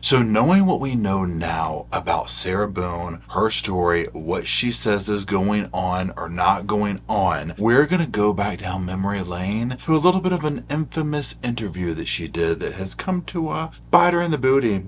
So knowing what we know now about Sarah Boone, her story, what she says is going on or not going on, we're going to go back down memory lane to a little bit of an infamous interview that she did that has come to bite her in the booty.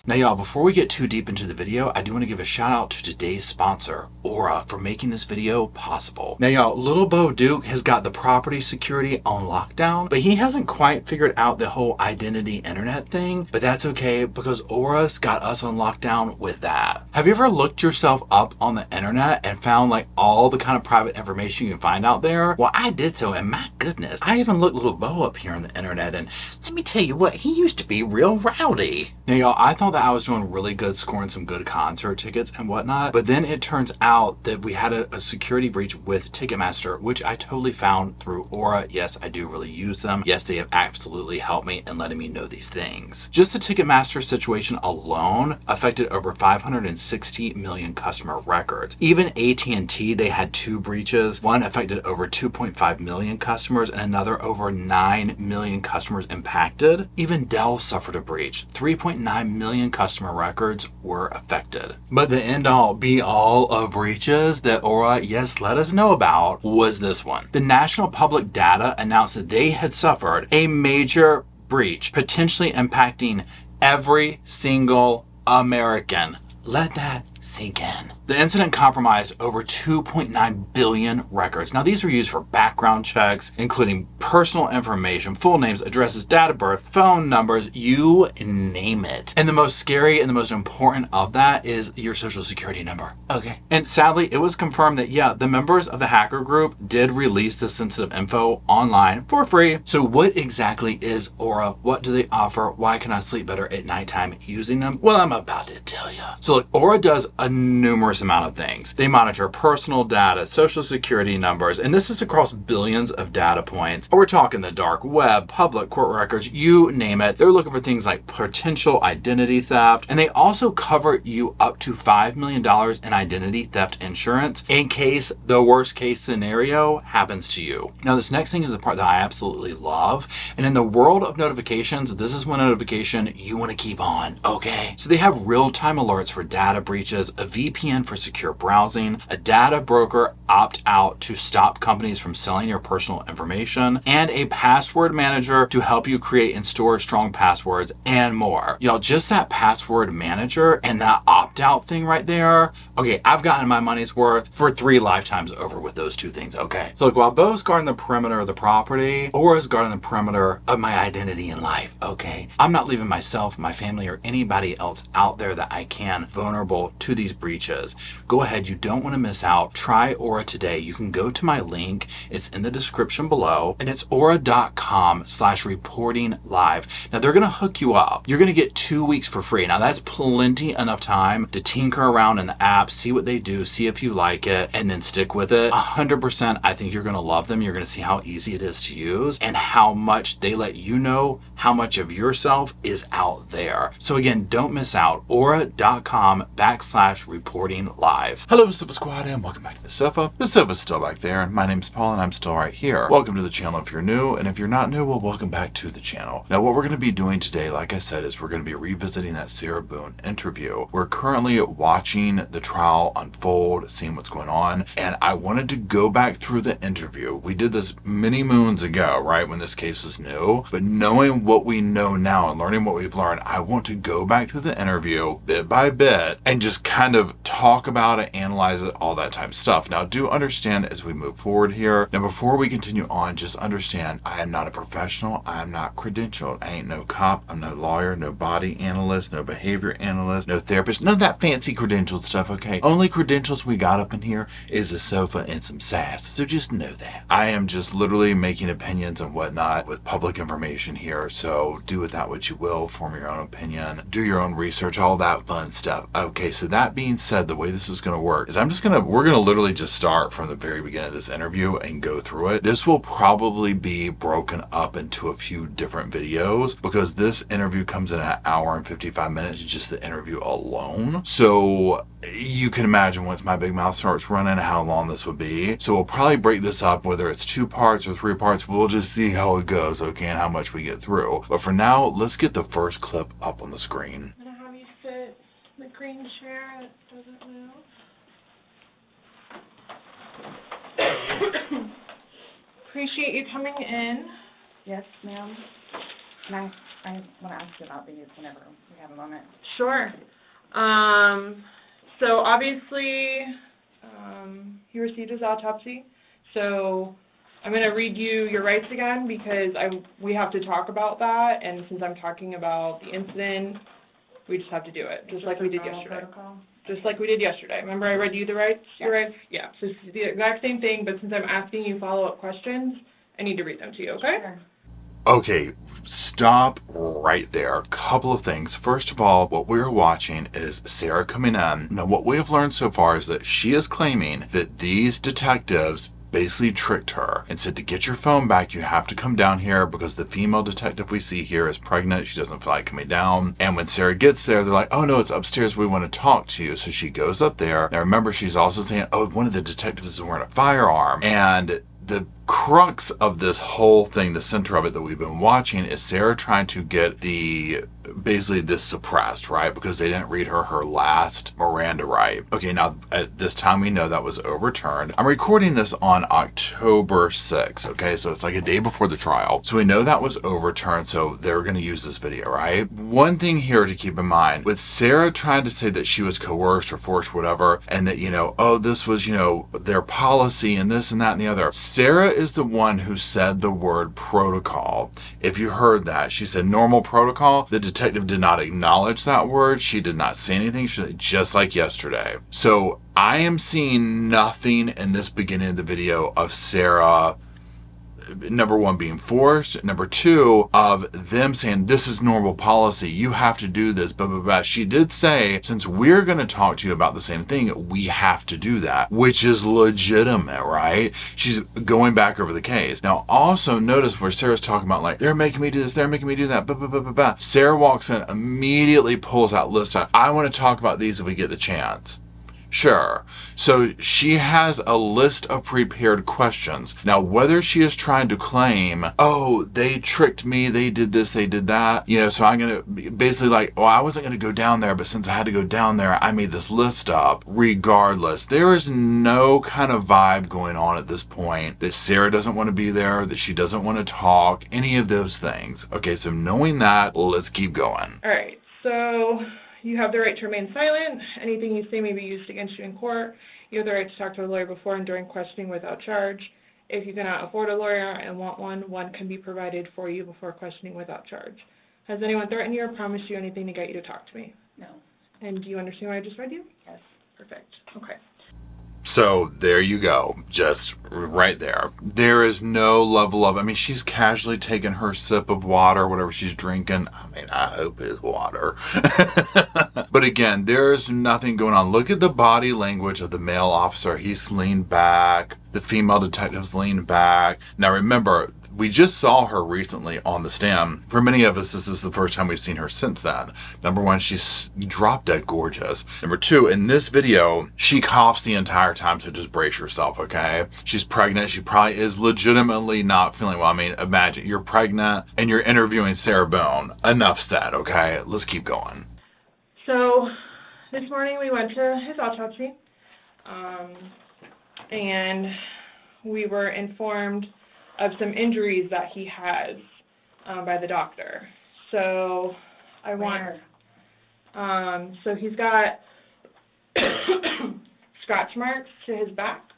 Now y'all, before we get too deep into the video, I do want to give a shout out to today's sponsor, Aura, for making this video possible. Now y'all, little Bo Duke has got the property security on lockdown, but he hasn't quite figured out the whole identity internet thing, but that's okay because Aura's got us on lockdown with that. Have you ever looked yourself up on the internet and found like all the kind of private information you can find out there? Well, I did so, and my goodness, I even looked little Bo up here on the internet, and let me tell you what, he used to be real rowdy. Now y'all, I thought that I was doing really good scoring some good concert tickets and whatnot, but then it turns out that we had a security breach with Ticketmaster, which I totally found through Aura. Yes, I do really use them. Yes, they have absolutely helped me in letting me know these things. Just the Ticketmaster situation alone affected over 560 million customer records. Even AT&T, they had two breaches. One affected over 2.5 million customers and another over 9 million customers impacted. Even Dell suffered a breach. 3.9 million customer records were affected. But the end all be all of breaches that Aura, yes, let us know about was this one. The National Public Data announced that they had suffered a major breach, potentially impacting every single American. Let that sink in. The incident compromised over 2.9 billion records. Now, these were used for background checks, including personal information, full names, addresses, date of birth, phone numbers, you name it. And the most scary and the most important of that is your social security number. Okay. And sadly, it was confirmed that, yeah, the members of the hacker group did release this sensitive info online for free. So what exactly is Aura? What do they offer? Why can I sleep better at nighttime using them? Well, I'm about to tell you. So look, Aura does a numerous amount of things. They monitor personal data, social security numbers, and this is across billions of data points. We're talking the dark web, public court records, you name it. They're looking for things like potential identity theft, and they also cover you up to $5 million in identity theft insurance in case the worst case scenario happens to you. Now, this next thing is the part that I absolutely love, and in the world of notifications, this is one notification you want to keep on, okay? So they have real-time alerts for data breaches, a VPN for secure browsing, a data broker opt-out to stop companies from selling your personal information, and a password manager to help you create and store strong passwords, and more. Y'all, just that password manager and that opt-out thing right there, okay, I've gotten my money's worth for 3 lifetimes over with those two things, okay? So look, while Bo's guarding the perimeter of the property, Aura's guarding the perimeter of my identity in life, okay? I'm not leaving myself, my family, or anybody else out there that I can vulnerable to these breaches. Go ahead, you don't want to miss out. Try Aura today. You can go to my link. It's in the description below, and it's aura.com/reportinglive. Now, they're going to hook you up. You're going to get 2 weeks for free. Now, that's plenty enough time to tinker around in the app, see what they do, see if you like it, and then stick with it. 100%, I think you're going to love them. You're going to see how easy it is to use and how much they let you know how much of yourself is out there. So again, don't miss out. Aura.com/reportinglive. Hello, Sofa Squad, and welcome back to the sofa. The sofa's still back there, and my name's Paul, and I'm still right here. Welcome to the channel if you're new, and if you're not new, well, welcome back to the channel. Now, what we're going to be doing today, like I said, is we're going to be revisiting that Sarah Boone interview. We're currently watching the trial unfold, seeing what's going on, and I wanted to go back through the interview. We did this many moons ago, right, when this case was new, but knowing what we know now and learning what we've learned, I want to go back through the interview bit by bit and just kind of talk about it, analyze it, all that type of stuff. Now, do understand as we move forward here. Now, before we continue on, just understand I am not a professional. I am not credentialed. I ain't no cop. I'm no lawyer, no body analyst, no behavior analyst, no therapist, none of that fancy credentialed stuff, okay? Only credentials we got up in here is a sofa and some sass. So just know that. I am just literally making opinions and whatnot with public information here. So do with that what you will, form your own opinion, do your own research, all that fun stuff. Okay, so that being said, the way way this is going to work is we're going to literally just start from the very beginning of this interview and go through it. This will probably be broken up into a few different videos because this interview comes in an hour and 55 minutes, just the interview alone. So you can imagine once my big mouth starts running how long this would be. So we'll probably break this up, whether it's 2 parts or 3 parts. We'll just see how it goes, okay, and how much we get through. But for now, let's get the first clip up on the screen. I'm going to have you sit in the green chair that doesn't move. Appreciate you coming in. Yes, ma'am. And I want to ask you about these whenever we have a moment. Sure. So obviously, he received his autopsy. So I'm going to read you your rights again because we have to talk about that. And since I'm talking about the incident, we just have to do it, just like we did yesterday. Protocol? Just like we did yesterday. Remember I read you the rights? Yeah. Your rights? Yeah. So it's the exact same thing, but since I'm asking you follow-up questions, I need to read them to you, okay? Sure. Okay, stop right there. A couple of things. First of all, what we're watching is Sarah coming in. Now, what we have learned so far is that she is claiming that these detectives basically tricked her and said, to get your phone back, you have to come down here because the female detective we see here is pregnant. She doesn't feel like coming down. And when Sarah gets there, they're like, oh no, it's upstairs. We want to talk to you. So she goes up there. Now remember, she's also saying, oh, one of the detectives is wearing a firearm. And the crux of this whole thing, the center of it that we've been watching, is Sarah trying to get basically this suppressed, right? Because they didn't read her last Miranda right. Okay, now at this time we know that was overturned. I'm recording this on October 6th, okay? So it's like a day before the trial. So we know that was overturned, so they're going to use this video, right? One thing here to keep in mind, with Sarah trying to say that she was coerced or forced, whatever, and that, oh, this was, their policy and this and that and the other. Sarah is the one who said the word protocol. If you heard that, she said normal protocol. The detective did not acknowledge that word. She did not say anything. She said, just like yesterday. So I am seeing nothing in this beginning of the video of Sarah, number one, being forced, number two, of them saying, this is normal policy, you have to do this, blah, blah, blah. She did say, since we're going to talk to you about the same thing, we have to do that, which is legitimate, right? She's going back over the case. Now, also notice where Sarah's talking about, like, they're making me do this, they're making me do that, blah, blah, blah, blah, blah. Sarah walks in, immediately pulls out list out, I want to talk about these if we get the chance. Sure. So she has a list of prepared questions. Now, whether she is trying to claim, oh, they tricked me, they did this, they did that, so I'm going to basically like, well, I wasn't going to go down there, but since I had to go down there, I made this list up. Regardless, there is no kind of vibe going on at this point that Sarah doesn't want to be there, that she doesn't want to talk, any of those things. Okay, so knowing that, let's keep going. All right, so you have the right to remain silent. Anything you say may be used against you in court. You have the right to talk to a lawyer before and during questioning without charge. If you cannot afford a lawyer and want one can be provided for you before questioning without charge. Has anyone threatened you or promised you anything to get you to talk to me? No. And do you understand what I just read you? Yes. Perfect. Okay. So there you go, just right there. There is no level of, she's casually taking her sip of water, whatever she's drinking. I hope it's water. But again, there's nothing going on. Look at the body language of the male officer. He's leaned back. The female detective's leaned back. Now remember, we just saw her recently on the stand. For many of us, this is the first time we've seen her since then. Number one, she's drop dead gorgeous. Number two, in this video, she coughs the entire time, so just brace yourself, okay? She's pregnant. She probably is legitimately not feeling well. Imagine you're pregnant and you're interviewing Sarah Boone. Enough said, okay? Let's keep going. So this morning we went to his autopsy, and we were informed of some injuries that he has by the doctor. So I want, so he's got scratch marks to his back.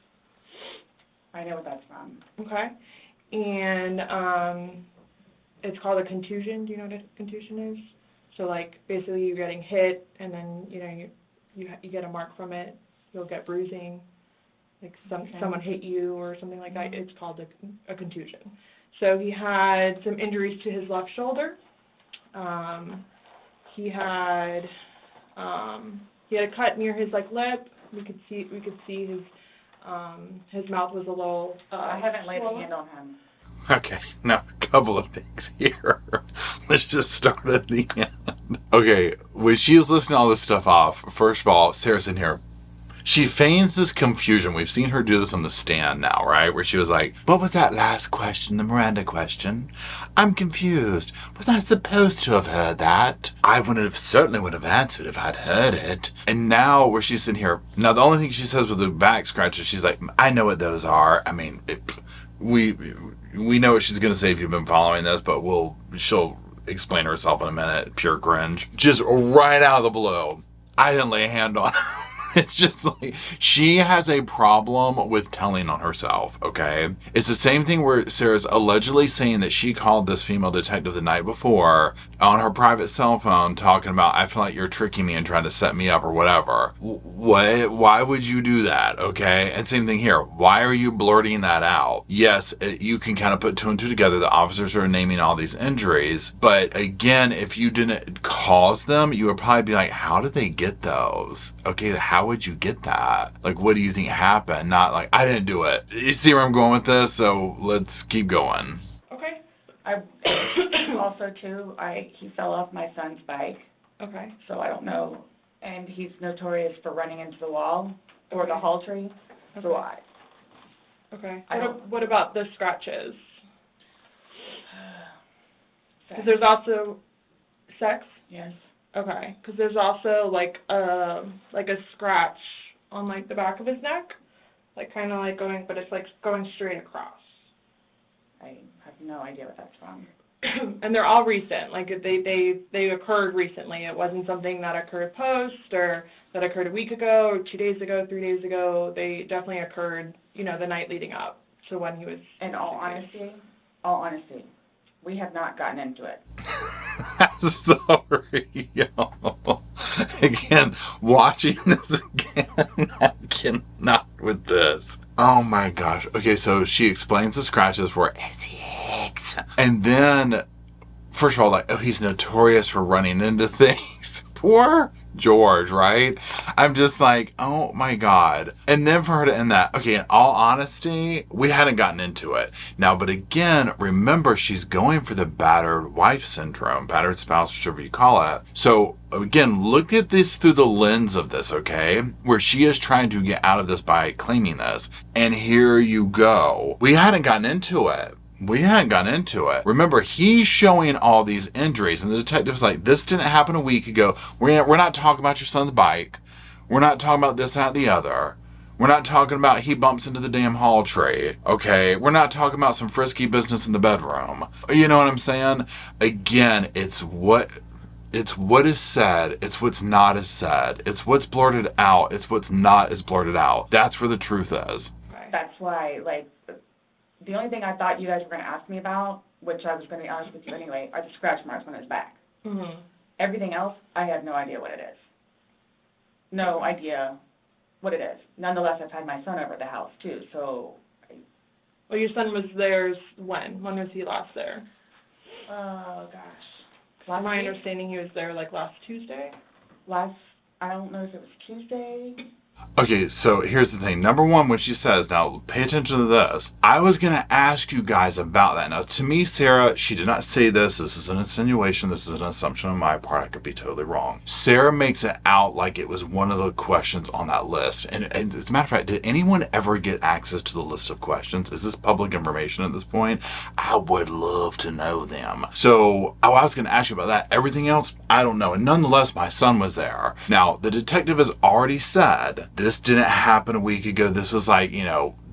I know what that's from. Okay. And it's called a contusion. Do you know what a contusion is? So like basically you're getting hit and then you get a mark from it. You'll get bruising. Like someone hit you or something like that, it's called a contusion. So he had some injuries to his left shoulder. He had a cut near his lip We could see his mouth was a little. I haven't laid a swollen. hand on him. Okay, now a couple of things here. Let's just start at the end. Okay, when she was listing all this stuff off, first of all, Sarah's in here. She feigns this confusion. We've seen her do this on the stand now, right? Where she was like, what was that last question, the Miranda question? I'm confused. Was I supposed to have heard that? I certainly would have answered if I'd heard it. And now where she's in here, now the only thing she says with the back scratches, she's like, I know what those are. I mean, we know what she's going to say if you've been following this, but she'll explain herself in a minute. Pure cringe. Just right out of the blue. I didn't lay a hand on her. It's just like, she has a problem with telling on herself, okay? It's the same thing where Sarah's allegedly saying that she called this female detective the night before on her private cell phone talking about, I feel like you're tricking me and trying to set me up or whatever. What? Why would you do that, okay? And same thing here. Why are you blurting that out? Yes, you can kind of put two and two together. The officers are naming all these injuries. But again, if you didn't cause them, you would probably be like, how did they get those? Okay, how would you get that? Like, what do you think happened? Not like, I didn't do it. You see where I'm going with this? So let's keep going. Okay. Also, too, he fell off my son's bike, Okay. so I don't know. And he's notorious for running into the wall or the hall tree. So Okay. I don't- What about the scratches? Because there's also sex. Yes. Okay. Because there's also like a scratch on like the back of his neck, like kind of like going, but it's like going straight across. I have no idea what that's from. And they're all recent. Like they occurred recently. It wasn't something that occurred post or that occurred a week ago or 2 days ago, 3 days ago. They definitely occurred, the night leading up to when he was. In all honesty, we have not gotten into it. I'm sorry, y'all. Again, watching this again, I cannot with this. Oh my gosh. Okay, so she explains the scratches for SEX. And then, first of all, like, oh, he's notorious for running into things. Poor George, right? I'm just like, oh my God. And then for her to end that, okay, in all honesty, we hadn't gotten into it. Now, but again, remember, she's going for the battered wife syndrome, battered spouse, whichever you call it. So again, look at this through the lens of this, okay? Where she is trying to get out of this by claiming this. And here you go. We hadn't gotten into it. Remember, he's showing all these injuries, and the detective's like, this didn't happen a week ago. We're not talking about your son's bike. We're not talking about this, that, the other. We're not talking about he bumps into the damn hall tree, okay? We're not talking about some frisky business in the bedroom. You know what I'm saying? Again, it's what is said, it's what's not is said. It's what's blurted out, it's what's not is blurted out. That's where the truth is. That's why, the only thing I thought you guys were going to ask me about, which I was going to be honest with you anyway, are the scratch marks on his back. Mm-hmm. Everything else, I have no idea what it is. No idea what it is. Nonetheless, I've had my son over at the house, too, so... Well, your son was there when? When was he last there? Oh, gosh. From my understanding, he was there, last Tuesday? I don't know if it was Tuesday... Okay, so here's the thing. Number one, when she says, now pay attention to this, I was going to ask you guys about that. Now, to me, Sarah, she did not say this. This is an insinuation. This is an assumption on my part. I could be totally wrong. Sarah makes it out like it was one of the questions on that list. And as a matter of fact, did anyone ever get access to the list of questions? Is this public information at this point? I would love to know them. So, I was going to ask you about that. Everything else, I don't know. And nonetheless, my son was there. Now, the detective has already said, this didn't happen a week ago. This was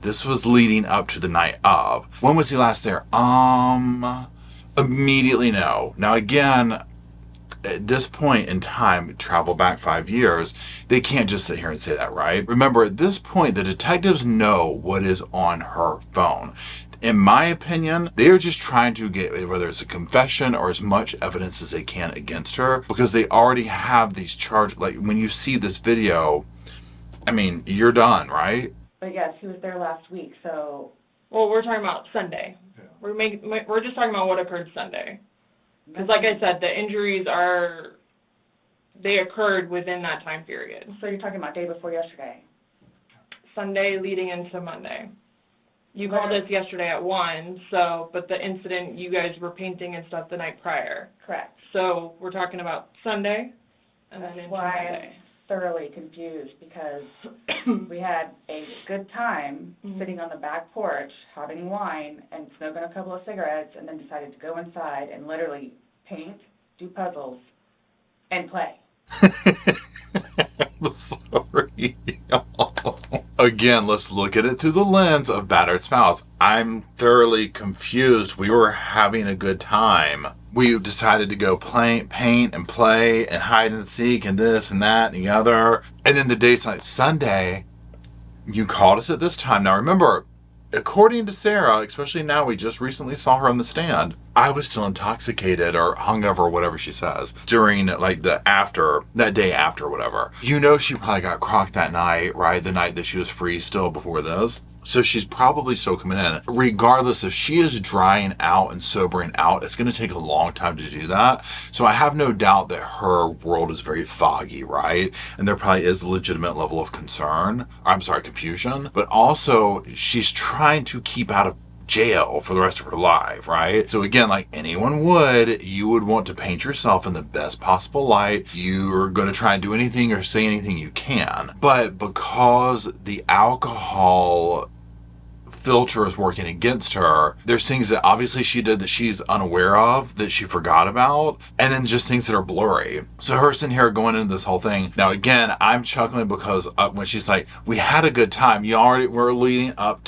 this was leading up to the night of. When was he last there? Immediately no. Now again, at this point in time, travel back 5 years, they can't just sit here and say that, right? Remember, at this point, the detectives know what is on her phone. In my opinion, they're just trying to get, whether it's a confession or as much evidence as they can against her, because they already have these charges. Like, when you see this video, I mean, you're done, right? But yes, he was there last week, so... Well, we're talking about Sunday. Yeah. We're just talking about what occurred Sunday. Because like I said, the injuries are they occurred within that time period. So you're talking about day before yesterday? Sunday leading into Monday. You called us yesterday at 1, but the incident, you guys were painting and stuff the night prior. Correct. So we're talking about Sunday and then That's into why Monday. I'm thoroughly confused, because we had a good time sitting on the back porch, having wine and smoking a couple of cigarettes, and then decided to go inside and literally paint, do puzzles, and play. Sorry. Again, let's look at it through the lens of battered spouse. I'm thoroughly confused. We were having a good time. We decided to go paint and play and hide and seek and this and that and the other. And then the date's like Sunday, you called us at this time. Now remember, according to Sarah, especially now, we just recently saw her on the stand, I was still intoxicated or hungover or whatever she says during like that day after whatever. You know, she probably got crocked that night, right? The night that she was free still before this. So she's probably still coming in. Regardless, if she is drying out and sobering out, it's going to take a long time to do that. So I have no doubt that her world is very foggy, right? And there probably is a legitimate level of confusion. But also, she's trying to keep out of jail for the rest of her life, right? So again, like anyone would, you would want to paint yourself in the best possible light. You're going to try and do anything or say anything you can. But because the alcohol filter is working against her, there's things that obviously she did that she's unaware of, that she forgot about, and then just things that are blurry. So her sitting here going into this whole thing. Now again, I'm chuckling because when she's like, we had a good time, we're leading up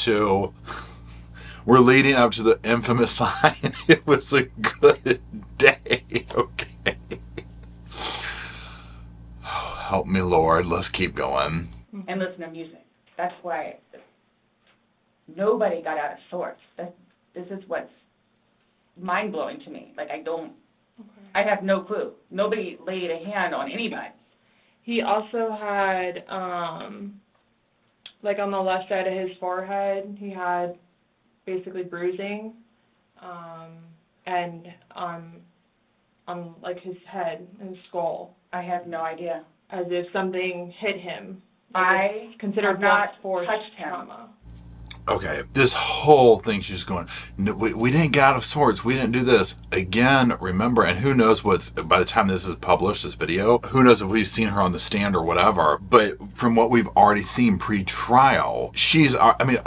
to the infamous line, it was a good day, okay? Oh, help me, Lord, let's keep going. And listen to music. That's why nobody got out of sorts. This is what's mind-blowing to me. Like, I have no clue. Nobody laid a hand on anybody. He also had, like on the left side of his forehead, he had basically bruising, and on like his head and his skull. I have no idea. As if something hit him. Like I considered have not force touched him. trauma. Okay, this whole thing, she's going, no, we didn't get out of sorts, we didn't do this. Again, remember, and who knows by the time this is published, this video, who knows if we've seen her on the stand or whatever, but from what we've already seen pre-trial,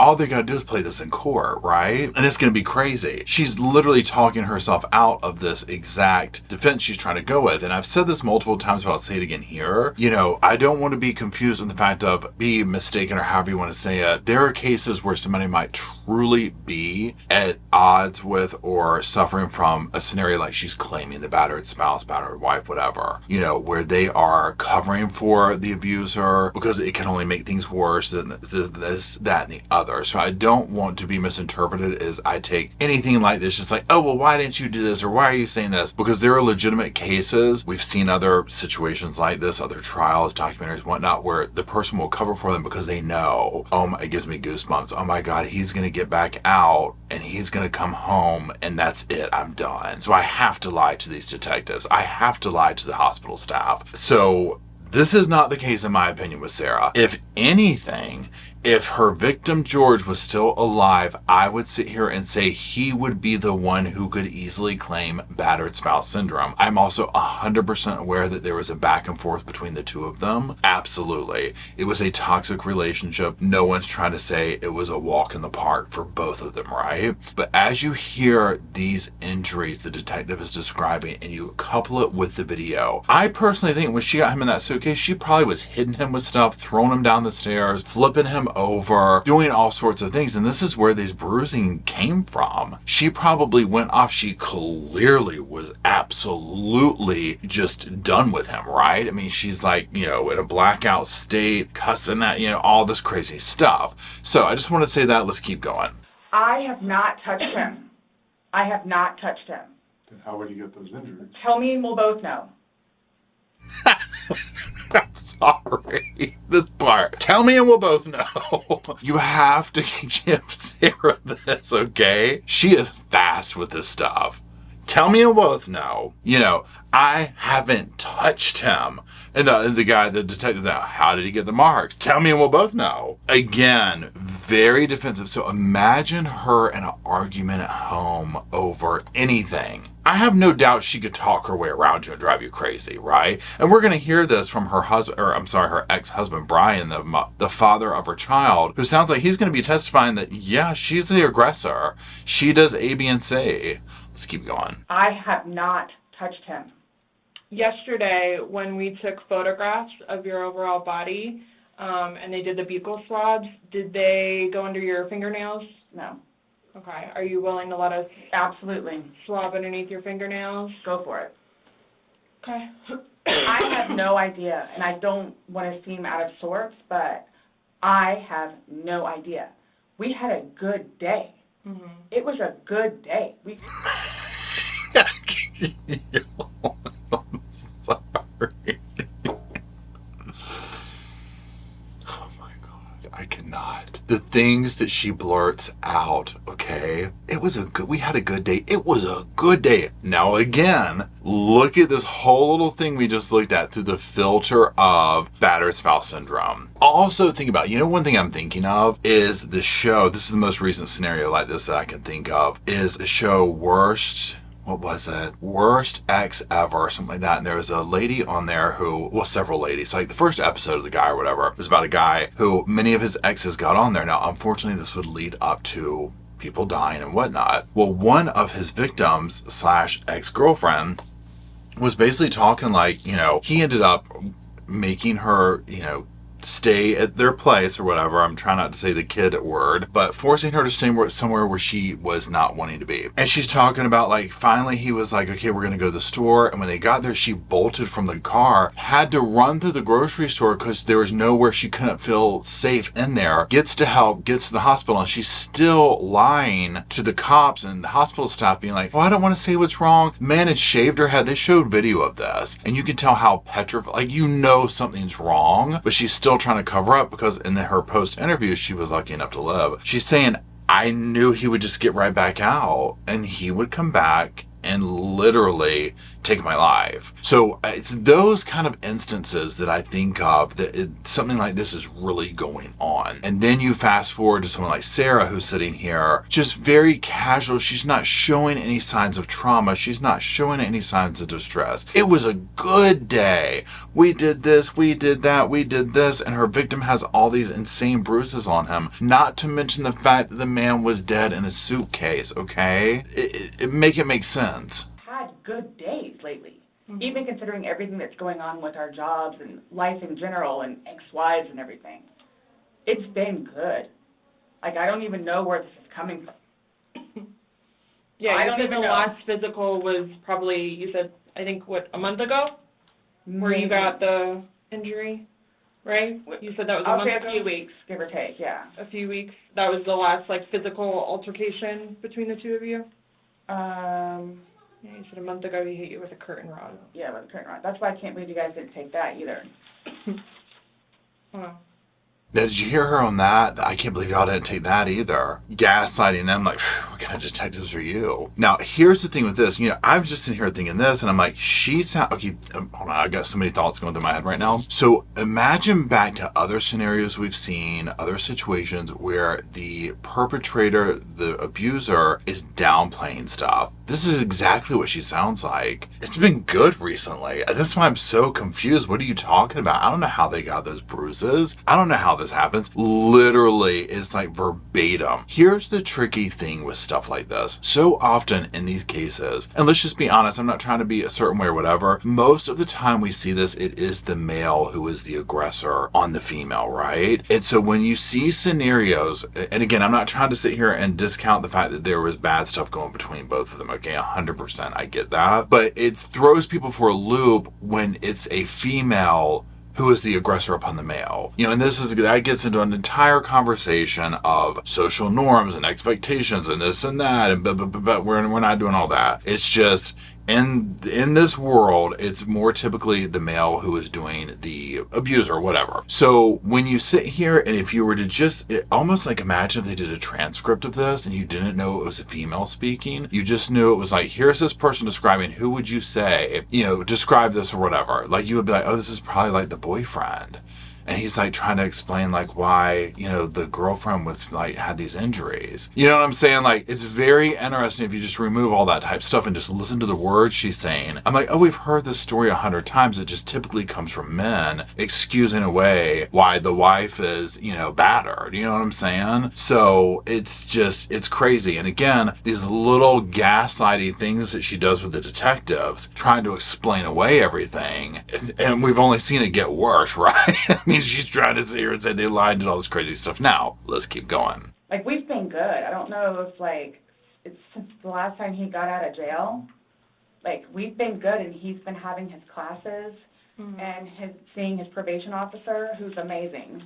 all they gotta do is play this in court, right? And it's gonna be crazy. She's literally talking herself out of this exact defense she's trying to go with, and I've said this multiple times, but I'll say it again here. You know, I don't want to be confused in the fact of be mistaken or however you want to say it. There are cases where somebody might truly be at odds with or suffering from a scenario like she's claiming the battered spouse, battered wife, whatever, you know, where they are covering for the abuser because it can only make things worse than this, that, and the other. So I don't want to be misinterpreted as I take anything like this just like, oh, well, why didn't you do this? Or why are you saying this? Because there are legitimate cases. We've seen other situations like this, other trials, documentaries, whatnot, where the person will cover for them because they know, it gives me goosebumps. Oh my God, he's going to get back out and he's going to come home and that's it. I'm done. So I have to lie to these detectives. I have to lie to the hospital staff. So this is not the case in my opinion with Sarah. If anything, if her victim George was still alive, I would sit here and say he would be the one who could easily claim battered spouse syndrome. I'm also 100% aware that there was a back and forth between the two of them. Absolutely. It was a toxic relationship. No one's trying to say it was a walk in the park for both of them, right? But as you hear these injuries the detective is describing and you couple it with the video, I personally think when she got him in that suitcase, she probably was hitting him with stuff, throwing him down the stairs, flipping him over, doing all sorts of things. And this is where this bruising came from. She probably went off. She clearly was absolutely just done with him, right? I mean, she's like, in a blackout state, cussing at, all this crazy stuff. So I just want to say that. Let's keep going. I have not touched him. I have not touched him. Then how would you get those injuries? Tell me and we'll both know. I'm sorry. This part. Tell me and we'll both know. You have to give Sarah this, okay? She is fast with this stuff. Tell me you both know. You know, I haven't touched him. And the guy, the detective, how did he get the marks? Tell me and we'll both know. Again, very defensive. So imagine her in an argument at home over anything. I have no doubt she could talk her way around you and drive you crazy, right? And we're going to hear this from her husband, or I'm sorry, her ex-husband, Brian, the father of her child, who sounds like he's going to be testifying that, yeah, she's the aggressor. She does A, B, and C. Let's keep going. I have not touched him. Yesterday, when we took photographs of your overall body, and they did the buccal swabs, did they go under your fingernails? No. Okay. Are you willing to let us Absolutely. swab underneath your fingernails? Go for it. Okay. I have no idea, and I don't want to seem out of sorts, but I have no idea. We had a good day. Mm-hmm. It was a good day. We. I'm sorry. Oh my God, I cannot. The things that she blurts out, okay? We had a good day. It was a good day. Now again, look at this whole little thing we just looked at through the filter of battered spouse syndrome. Also think about, one thing I'm thinking of is the show, this is the most recent scenario like this that I can think of, is the show what was it? Worst Ex Ever, something like that. And there was a lady on there several ladies. Like the first episode of the guy or whatever was about a guy who many of his exes got on there. Now, unfortunately, this would lead up to people dying and whatnot. Well, one of his victims / ex-girlfriend was basically talking like, he ended up making her, stay at their place or whatever. I'm trying not to say the kid word, but forcing her to stay somewhere where she was not wanting to be. And she's talking about like, finally he was like, okay, we're going to go to the store. And when they got there, she bolted from the car, had to run through the grocery store because there was nowhere she couldn't feel safe in there, gets to help, gets to the hospital, and she's still lying to the cops and the hospital staff being like, I don't want to say what's wrong. Man had shaved her head. They showed video of this and you can tell how petrified, like, something's wrong, but she's still trying to cover up because in her post interview, she was lucky enough to live. She's saying, I knew he would just get right back out and he would come back and literally take my life. So it's those kind of instances that I think of that something like this is really going on. And then you fast forward to someone like Sarah who's sitting here, just very casual. She's not showing any signs of trauma. She's not showing any signs of distress. It was a good day. We did this, we did that, we did this, and her victim has all these insane bruises on him. Not to mention the fact that the man was dead in a suitcase, okay? It make sense. Had good days lately. Mm-hmm. Even considering everything that's going on with our jobs and life in general and ex-wives and everything. It's been good. Like, I don't even know where this is coming from. Yeah, I you don't said even the know. last physical was probably, you said, I think, a month ago? Where you Maybe. got the injury, right? You said that was a I'll month say ago? a few weeks, give or take, yeah. A few weeks. That was the last, physical altercation between the two of you? Yeah, you said a month ago he hit you with a curtain rod. Yeah, with the curtain rod. That's why I can't believe you guys didn't take that either. Oh. Now, did you hear her on that? I can't believe y'all didn't take that either. Gaslighting them like, what kind of detectives are you? Now, here's the thing with this. I was just sitting here thinking this, and I'm like, okay, hold on, I got so many thoughts going through my head right now. So imagine back to other scenarios we've seen, other situations where the perpetrator, the abuser, is downplaying stuff. This is exactly what she sounds like. It's been good recently. That's why I'm so confused. What are you talking about? I don't know how they got those bruises. I don't know how this happens. Literally, it's like verbatim. Here's the tricky thing with stuff like this. So often in these cases, and let's just be honest, I'm not trying to be a certain way or whatever, most of the time we see this, it is the male who is the aggressor on the female, right? And so when you see scenarios, and again, I'm not trying to sit here and discount the fact that there was bad stuff going between both of them, okay, 100%, I get that. But it throws people for a loop when it's a female who is the aggressor upon the male. And that gets into an entire conversation of social norms and expectations and this and that, but we're not doing all that. It's just, in this world, it's more typically the male who is doing the abuse or whatever. So when you sit here and if you were to just almost like imagine if they did a transcript of this and you didn't know it was a female speaking, you just knew it was like, here's this person describing, who would you say, describe this or whatever. Like you would be like, oh, this is probably like the boyfriend. And he's like trying to explain like why, the girlfriend was like had these injuries. You know what I'm saying? Like it's very interesting if you just remove all that type stuff and just listen to the words she's saying. I'm like, oh, we've heard this story 100 times. It just typically comes from men excusing away why the wife is, battered. You know what I'm saying? So it's crazy. And again, these little gaslighty things that she does with the detectives, trying to explain away everything. And we've only seen it get worse, right? I mean, she's trying to sit here and say they lied and all this crazy stuff. Now, let's keep going. Like, we've been good. I don't know if, it's since the last time he got out of jail. Like, we've been good, and he's been having his classes and seeing his probation officer, who's amazing.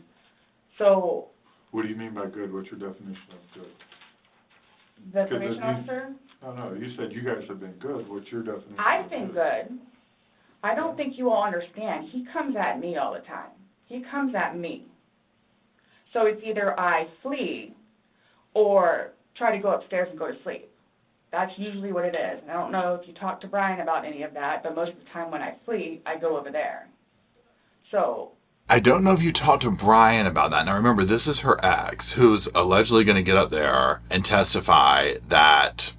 So... What do you mean by good? What's your definition of good? The probation officer? No, you said you guys have been good. What's your definition? I've been good. I don't think you all understand. He comes at me all the time. He comes at me. So it's either I flee or try to go upstairs and go to sleep. That's usually what it is. And I don't know if you talk to Brian about any of that, but most of the time when I flee, I go over there. So... I don't know if you talked to Brian about that. Now remember, this is her ex, who's allegedly going to get up there and testify that,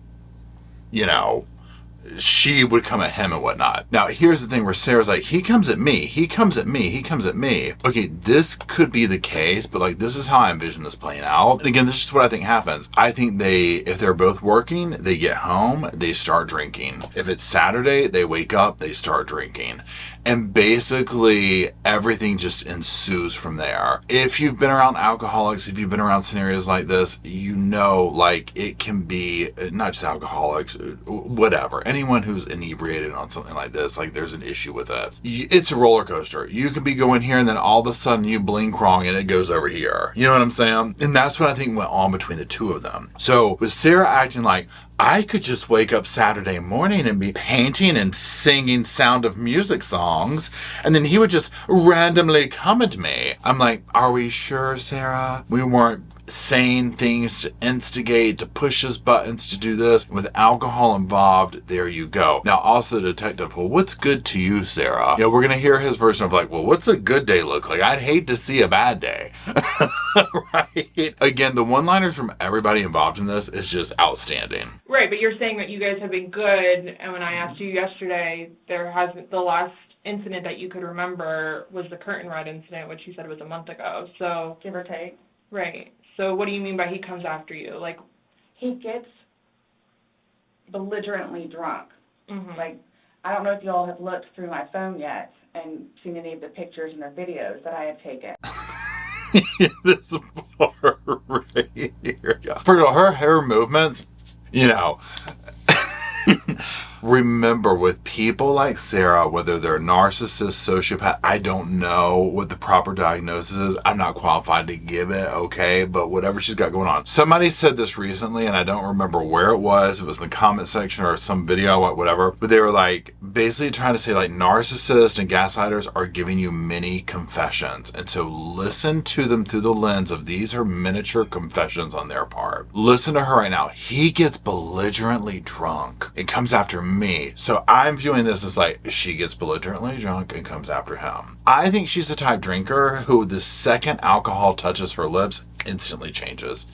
she would come at him and whatnot. Now, here's the thing where Sarah's like, he comes at me. Okay, this could be the case, but this is how I envision this playing out. And again, this is just what I think happens. I think if they're both working, they get home, they start drinking. If it's Saturday, they wake up, they start drinking. And basically, everything just ensues from there. If you've been around alcoholics, if you've been around scenarios like this, it can be not just alcoholics, whatever. Anyone who's inebriated on something like this, there's an issue with it. It's a roller coaster. You could be going here and then all of a sudden you blink wrong and it goes over here. You know what I'm saying? And that's what I think went on between the two of them. So with Sarah acting like, I could just wake up Saturday morning and be painting and singing Sound of Music songs, and then he would just randomly come at me. I'm like, are we sure, Sarah? We weren't saying things to instigate, to push his buttons, to do this. With alcohol involved, there you go. Now, also the detective, well, what's good to you, Sarah? We're going to hear his version of well, what's a good day look like? I'd hate to see a bad day. Right? Again, the one-liners from everybody involved in this is just outstanding. Right, but you're saying that you guys have been good, and when I asked you yesterday, the last incident that you could remember was the curtain rod incident, which you said was a month ago, so... Give or take. Right. So what do you mean by he comes after you? He gets belligerently drunk. Mm-hmm. I don't know if you all have looked through my phone yet and seen any of the pictures and the videos that I have taken. This part right here. Yeah. First of all, her hair movements, remember, with people like Sarah, whether they're narcissist, sociopath, I don't know what the proper diagnosis is. I'm not qualified to give it, okay? But whatever she's got going on. Somebody said this recently, and I don't remember where it was. It was in the comment section or some video, whatever. But they were basically trying to say narcissists and gaslighters are giving you mini confessions. And so listen to them through the lens of these are miniature confessions on their part. Listen to her right now. He gets belligerently drunk and comes after me. So I'm viewing this as she gets belligerently drunk and comes after him. I think she's the type drinker who the second alcohol touches her lips instantly changes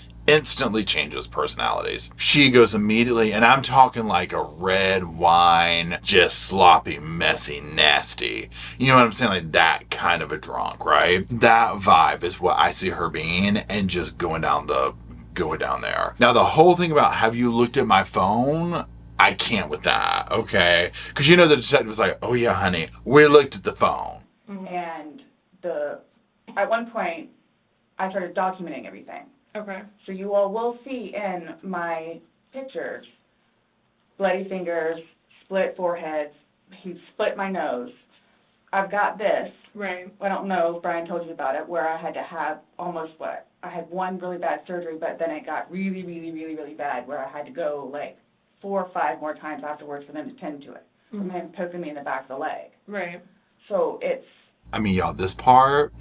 personalities. She goes immediately, and I'm talking a red wine, just sloppy, messy, nasty. You know what I'm saying? That kind of a drunk, right? That vibe is what I see her being, and just going down there. Now, the whole thing about, have you looked at my phone? I can't with that, okay? Because the detective was like, oh yeah, honey, we looked at the phone. And at one point, I started documenting everything. Okay. So you all will see in my pictures, bloody fingers, split foreheads, he split my nose. I've got this. Right. I don't know if Brian told you about it, where I had to have I had one really bad surgery, but then it got really, really, really, really bad, where I had to go 4 or 5 more times afterwards for them to tend to it, from him poking me in the back of the leg. Right. So it's... I mean, y'all, this part,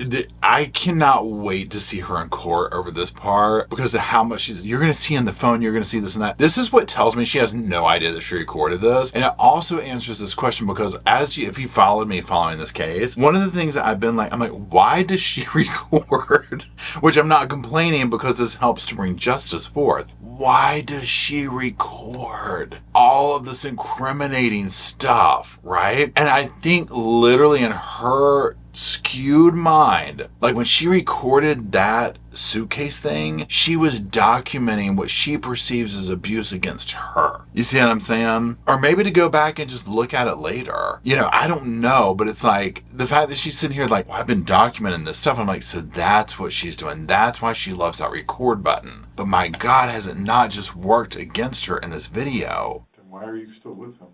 I cannot wait to see her in court over this part because of how much you're going to see on the phone, you're going to see this and that. This is what tells me she has no idea that she recorded this. And it also answers this question because if you followed me following this case, one of the things that I've been like, I'm like, why does she record? Which I'm not complaining because this helps to bring justice forth. Why does she record all of this incriminating stuff, right? And I think literally in her skewed mind, like when she recorded that suitcase thing, she was documenting what she perceives as abuse against her. You see what I'm saying? Or maybe to go back and just look at it later. You know, I don't know, but it's like the fact that she's sitting here like, well, I've been documenting this stuff. I'm like, so that's what she's doing. That's why she loves that record button. But my God, has it not just worked against her in this video? Then why are you still with him?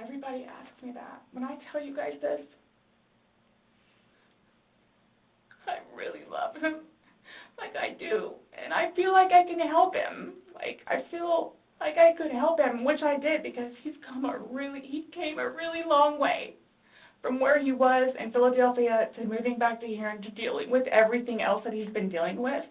Everybody asks me that. When I tell you guys this, I really love him. Like I do. And I feel like I can help him. Like I feel like I could help him, which I did because he came a really long way from where he was in Philadelphia to moving back to here and to dealing with everything else that he's been dealing with.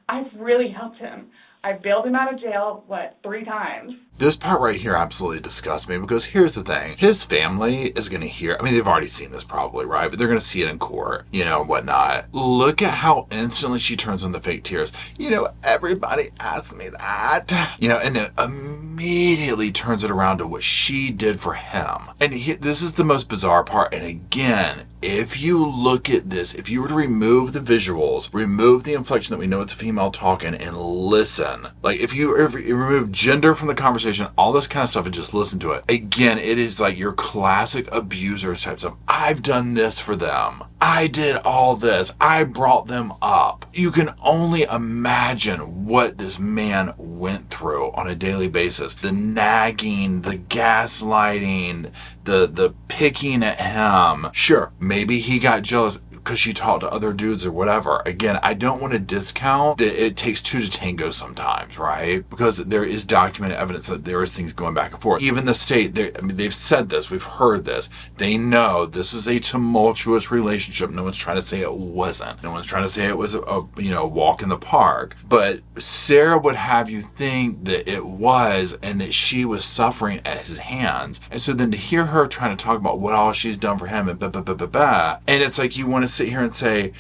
I've really helped him. I bailed him out of jail, 3 times. This part right here absolutely disgusts me because here's the thing. His family is going to hear, I mean, they've already seen this probably, right? But they're going to see it in court, you know, whatnot. Look at how instantly she turns on the fake tears. You know, everybody asks me that. You know, and then immediately turns it around to what she did for him. And this is the most bizarre part. And again, if you look at this, if you were to remove the visuals, remove the inflection that we know it's a female talking, and listen, like if you remove gender from the conversation, all this kind of stuff, and just listen to it, again, it is like your classic abuser type stuff. I've done this for them. I did all this. I brought them up. You can only imagine what this man went through on a daily basis. The nagging, the gaslighting, the picking at him. Sure, maybe he got jealous because she talked to other dudes or whatever. Again, I don't want to discount that it takes 2 to tango sometimes, right? Because there is documented evidence that there is things going back and forth. Even the state, they've said this, we've heard this. They know this is a tumultuous relationship. No one's trying to say it wasn't. No one's trying to say it was a walk in the park. But Sarah would have you think that it was, and that she was suffering at his hands. And so then to hear her trying to talk about what all she's done for him and and it's like you want to sit here and say,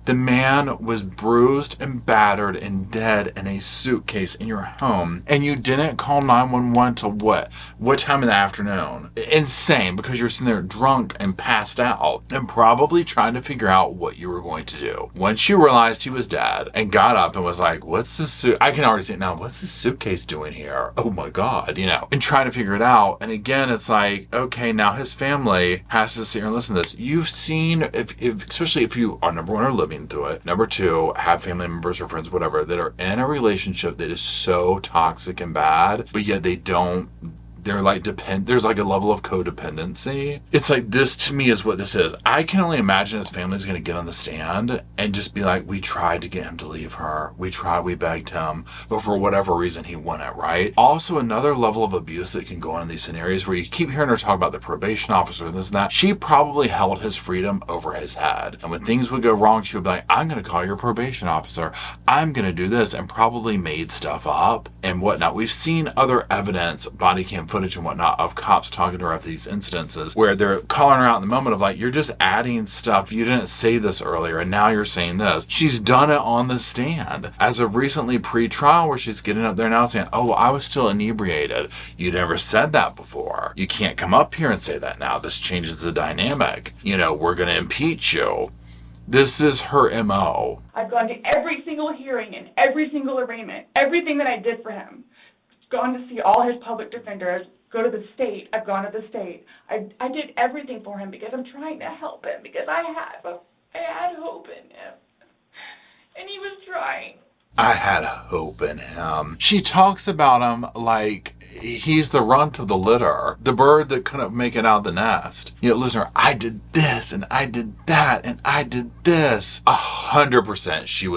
the man was bruised and battered and dead in a suitcase in your home, and you didn't call 911 till what? What time in the afternoon? Insane, because you're sitting there drunk and passed out and probably trying to figure out what you were going to do. Once you realized he was dead and got up and was like, what's this I can already see it now. What's this suitcase doing here? Oh my God, and trying to figure it out. And again, it's like, okay, now his family has to sit here and listen to this. You've seen, especially if you are, number one, are living through it. Number 2, have family members or friends, whatever, that are in a relationship that is so toxic and bad, but yet they're like there's like a level of codependency. It's like, this to me is what this is. I can only imagine his family's going to get on the stand and just be like, we tried to get him to leave her. We begged him, but for whatever reason he wouldn't, right? Also, another level of abuse that can go on in these scenarios where you keep hearing her talk about the probation officer and this and that. She probably held his freedom over his head. And when things would go wrong, she would be like, I'm going to call your probation officer. I'm going to do this, and probably made stuff up and whatnot. We've seen other evidence, body cam footage and whatnot, of cops talking to her after these incidences where they're calling her out in the moment of like, you're just adding stuff. You didn't say this earlier, and now you're saying this. She's done it on the stand as of recently pre-trial, where she's getting up there now saying, oh, well, I was still inebriated. You never said that before. You can't come up here and say that now. This changes the dynamic. We're going to impeach you. This is her MO. I've gone to every single hearing and every single arraignment, everything that I did for him. Gone to see all his public defenders, go to the state. I've gone to the state. I did everything for him because I'm trying to help him, because I had hope in him. And he was trying. I had hope in him. She talks about him like he's the runt of the litter. The bird that couldn't make it out of the nest. You know, listener, I did this and I did that and I did this. 100% she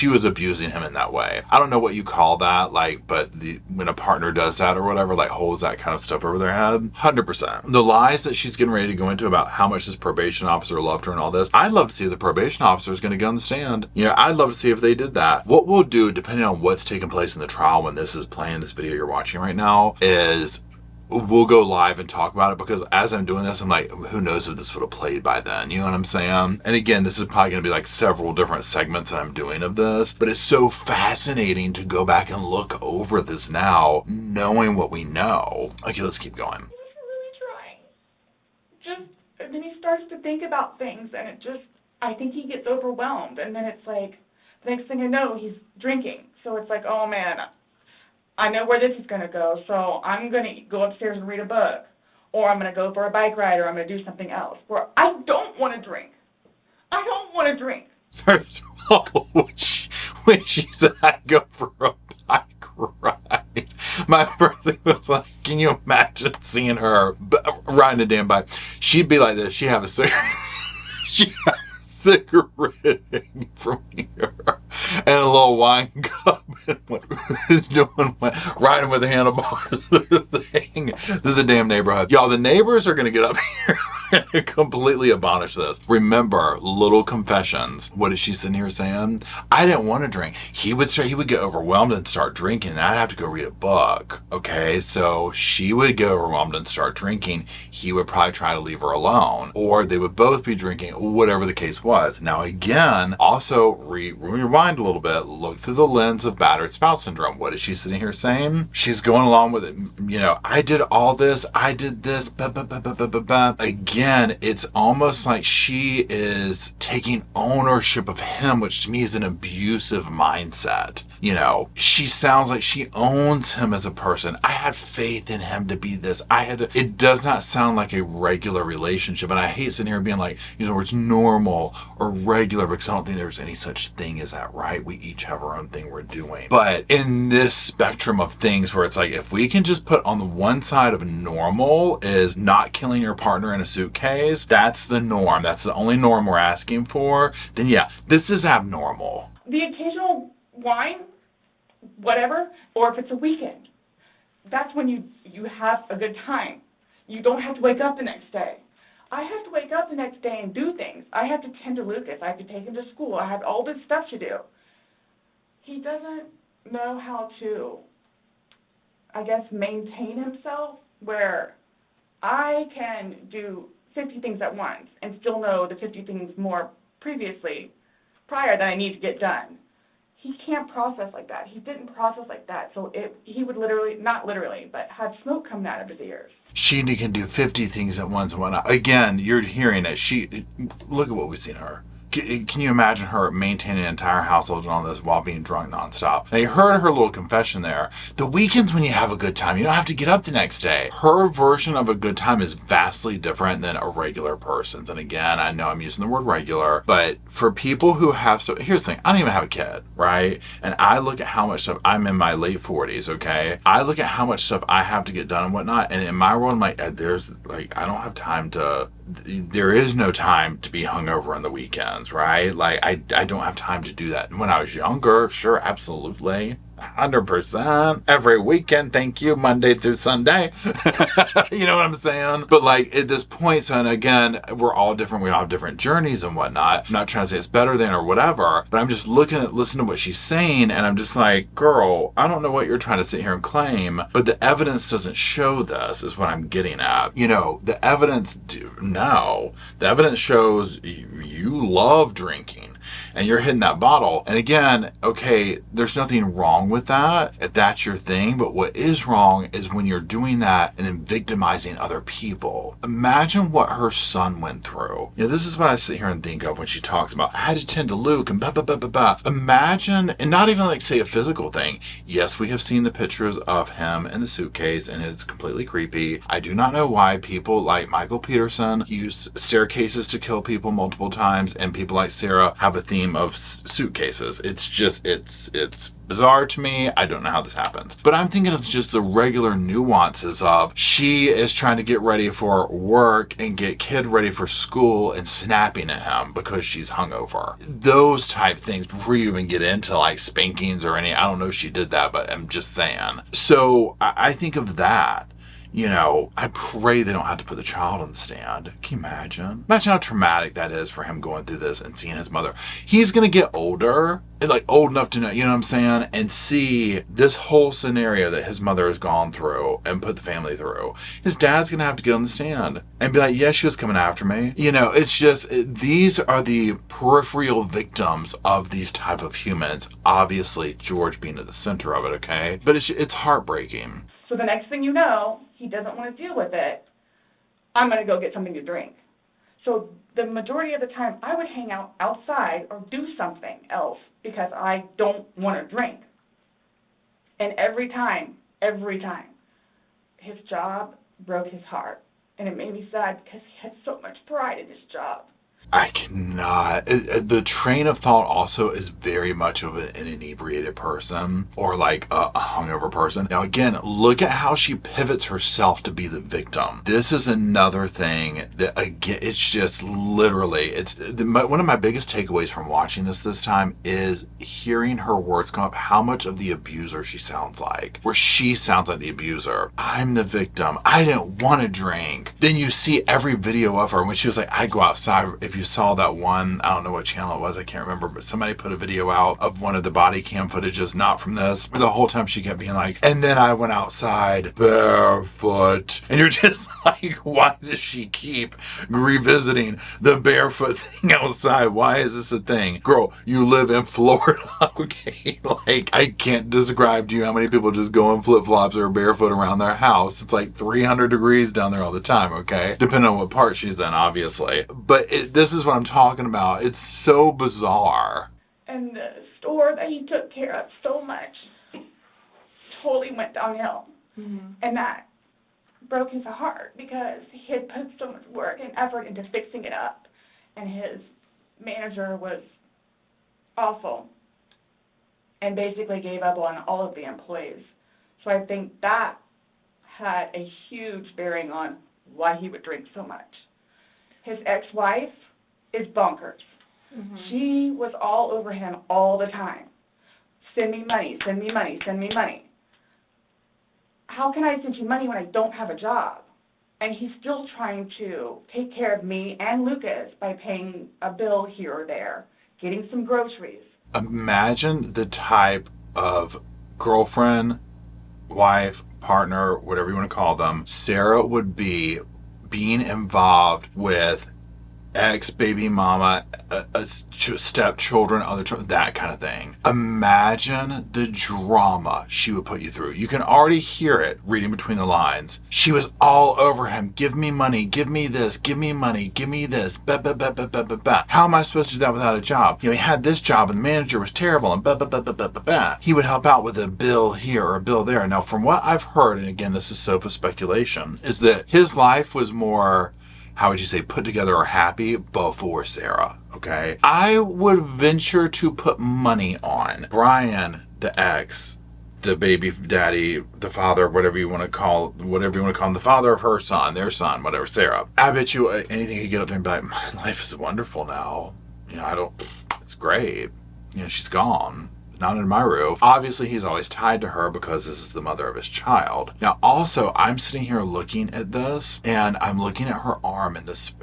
was abusing him in that way. I don't know what you call that, like, but when a partner does that or whatever, like holds that kind of stuff over their head, 100%. The lies that she's getting ready to go into about how much this probation officer loved her and all this, I'd love to see if the probation officer is going to get on the stand. You know, I'd love to see if they did that. What we'll do, depending on what's taking place in the trial when this is playing, this video you're watching right now, is we'll go live and talk about it, because as I'm doing this, I'm like, who knows if this would have played by then, you know what I'm saying? And again, this is probably going to be like several different segments that I'm doing of this, but it's so fascinating to go back and look over this now, knowing what we know. Okay, let's keep going. He's really trying. And then he starts to think about things, and I think he gets overwhelmed, and then it's like, the next thing I know, he's drinking. So it's like, oh man, I know where this is going to go, so I'm going to go upstairs and read a book, or I'm going to go for a bike ride, or I'm going to do something else. Where I don't want to drink. I don't want to drink. First of all, when she said I'd go for a bike ride, my first thing was like, can you imagine seeing her riding a damn bike? She'd be like this. She'd have a cigarette. She'd have a cigarette from here and a little wine cup, and riding with the handlebars through the damn neighborhood. Y'all, the neighbors are going to get up here and completely abolish this. Remember, little confessions. What is she sitting here saying? I didn't want to drink. He would get overwhelmed and start drinking, and I'd have to go read a book. Okay, so she would get overwhelmed and start drinking. He would probably try to leave her alone, or they would both be drinking, whatever the case was. Now again, also rewind a little bit, look through the lens of battered spouse syndrome. What is she sitting here saying? She's going along with it. You know, I did all this, I did this, Again, it's almost like she is taking ownership of him, which to me is an abusive mindset. You know, she sounds like she owns him as a person. I had faith in him to be this. It does not sound like a regular relationship. And I hate sitting here being like, using the words normal or regular, because I don't think there's any such thing as that, right? We each have our own thing we're doing. But in this spectrum of things where it's like, if we can just put on the one side of normal is not killing your partner in a suitcase, that's the norm. That's the only norm we're asking for. Then yeah, this is abnormal. The occasional wine, whatever, or if it's a weekend, that's when you have a good time. You don't have to wake up the next day. I have to wake up the next day and do things. I have to tend to Lucas. I have to take him to school. I have all this stuff to do. He doesn't know how to, I guess, maintain himself, where I can do 50 things at once and still know the 50 things more prior that I need to get done. He can't process like that. He didn't process like that. So he would literally, not literally, but have smoke coming out of his ears. She can do 50 things at once and whatnot. Again, you're hearing it. Look at what we've seen her. Can you imagine her maintaining an entire household and all this while being drunk nonstop? Now, you heard her little confession there. The weekends when you have a good time, you don't have to get up the next day. Her version of a good time is vastly different than a regular person's. And again, I know I'm using the word regular, but for people who have, so here's the thing, I don't even have a kid, right? And I look at how much stuff, I'm in my late 40s, okay? I look at how much stuff I have to get done and whatnot, and in my world, I'm like, I don't have time to, there is no time to be hungover on the weekends, right? Like, I don't have time to do that. When I was younger, sure, absolutely. 100% every weekend, thank you, Monday through Sunday. You know what I'm saying? But like at this point, son, again, we're all different. We all have different journeys and whatnot. I'm not trying to say it's better than or whatever, but I'm just listening to what she's saying, and I'm just like, girl, I don't know what you're trying to sit here and claim, but the evidence doesn't show this, is what I'm getting at. You know, the evidence, the evidence shows you love drinking and you're hitting that bottle. And again, okay, there's nothing wrong with that if that's your thing, but what is wrong is when you're doing that and then victimizing other people. Imagine what her son went through. You know, this is what I sit here and think of when she talks about, I had to tend to Luke and blah, blah, blah, blah, blah. Imagine, and not even like say a physical thing. Yes, we have seen the pictures of him in the suitcase and it's completely creepy. I do not know why people like Michael Peterson use staircases to kill people multiple times, and people like Sarah have a theme theme of suitcases. It's just, it's bizarre to me. I don't know how this happens. But I'm thinking it's just the regular nuances of she is trying to get ready for work and get kid ready for school and snapping at him because she's hungover. Those type things before you even get into like spankings or any, I don't know if she did that, but I'm just saying. So I think of that. You know, I pray they don't have to put the child on the stand. Can you imagine? Imagine how traumatic that is for him going through this and seeing his mother. He's going to get older, like old enough to know, you know what I'm saying? And see this whole scenario that his mother has gone through and put the family through. His dad's going to have to get on the stand and be like, yeah, she was coming after me. You know, it's just, these are the peripheral victims of these type of humans. Obviously, George being at the center of it, okay? But it's heartbreaking. So the next thing you know, he doesn't want to deal with it. I'm going to go get something to drink. So the majority of the time, I would hang out outside or do something else because I don't want to drink. And every time, his job broke his heart. And it made me sad because he had so much pride in his job. I cannot. The train of thought also is very much of an inebriated person or like a hungover person. Now, again, look at how she pivots herself to be the victim. This is another thing that, again, it's just literally, one of my biggest takeaways from watching this time is hearing her words come up, how much of the abuser she sounds like, where she sounds like the abuser. I'm the victim. I didn't want to drink. Then you see every video of her when she was like, I go outside. If you saw that one, I don't know what channel it was, I can't remember, but somebody put a video out of one of the body cam footages, not from this, the whole time she kept being like, and then I went outside barefoot. And you're just like, why does she keep revisiting the barefoot thing outside? Why is this a thing? Girl, you live in Florida, okay? Like, I can't describe to you how many people just go in flip-flops or barefoot around their house. It's like 300 degrees down there all the time, okay? Depending on what part she's in, obviously. But this is what I'm talking about. It's so bizarre. And the store that he took care of so much totally went downhill. Mm-hmm. And that broke his heart because he had put so much work and effort into fixing it up. And his manager was awful and basically gave up on all of the employees. So I think that had a huge bearing on why he would drink so much. His ex-wife is bonkers. Mm-hmm. She was all over him all the time. Send me money, send me money, send me money. How can I send you money when I don't have a job? And he's still trying to take care of me and Lucas by paying a bill here or there, getting some groceries. Imagine the type of girlfriend, wife, partner, whatever you want to call them, Sarah would be being involved with ex-baby mama, stepchildren, other children, that kind of thing. Imagine the drama she would put you through. You can already hear it reading between the lines. She was all over him. Give me money. Give me this. Give me money. Give me this. Bah, bah, bah, bah, bah, bah, bah. How am I supposed to do that without a job? You know, he had this job and the manager was terrible and bah, bah, bah, bah, bah, bah, bah. He would help out with a bill here or a bill there. Now, from what I've heard, and again, this is Sofa speculation, is that his life was more, how would you say, put together or happy before Sarah, okay? I would venture to put money on Brian, the ex, the baby daddy, the father, whatever you want to call him, the father of her son, their son, whatever, Sarah. I bet you anything he'd get up there and be like, my life is wonderful now. You know, it's great. You know, she's gone. Not under my roof. Obviously, he's always tied to her because this is the mother of his child. Now, also, I'm sitting here looking at this, and I'm looking at her arm in this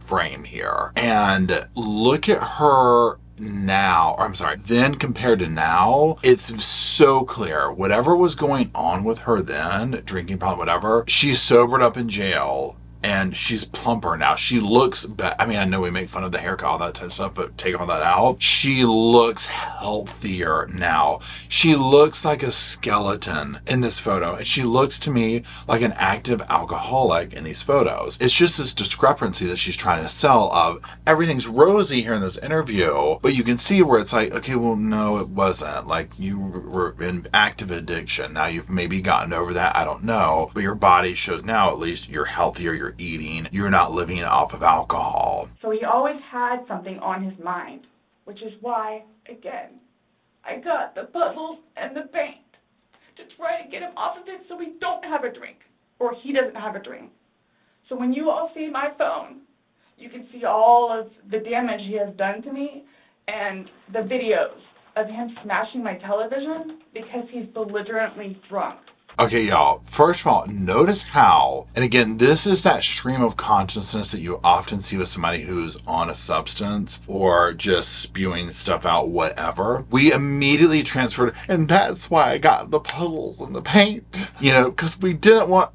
frame here. And look at her now, or I'm sorry, then compared to now, it's so clear. Whatever was going on with her then, drinking problem, whatever, she's sobered up in jail. And she's plumper now. She looks, I mean, I know we make fun of the haircut, all that type of stuff, but take all that out. She looks healthier now. She looks like a skeleton in this photo. And she looks to me like an active alcoholic in these photos. It's just this discrepancy that she's trying to sell of everything's rosy here in this interview, but you can see where it's like, okay, well, no, it wasn't. Like, you were in active addiction. Now you've maybe gotten over that. I don't know. But your body shows now, at least, you're healthier, you're eating, you're not living off of alcohol. So he always had something on his mind. which is why, again, I got the puzzles and the paint to try to get him off of it so we don't have a drink, or he doesn't have a drink. So when you all see my phone, you can see all of the damage he has done to me and the videos of him smashing my television because he's belligerently drunk. Okay, y'all, first of all, notice how, and again, this is that stream of consciousness that you often see with somebody who's on a substance or just spewing stuff out, whatever. We immediately transferred, and that's why I got the puzzles and the paint, you know, because we didn't want,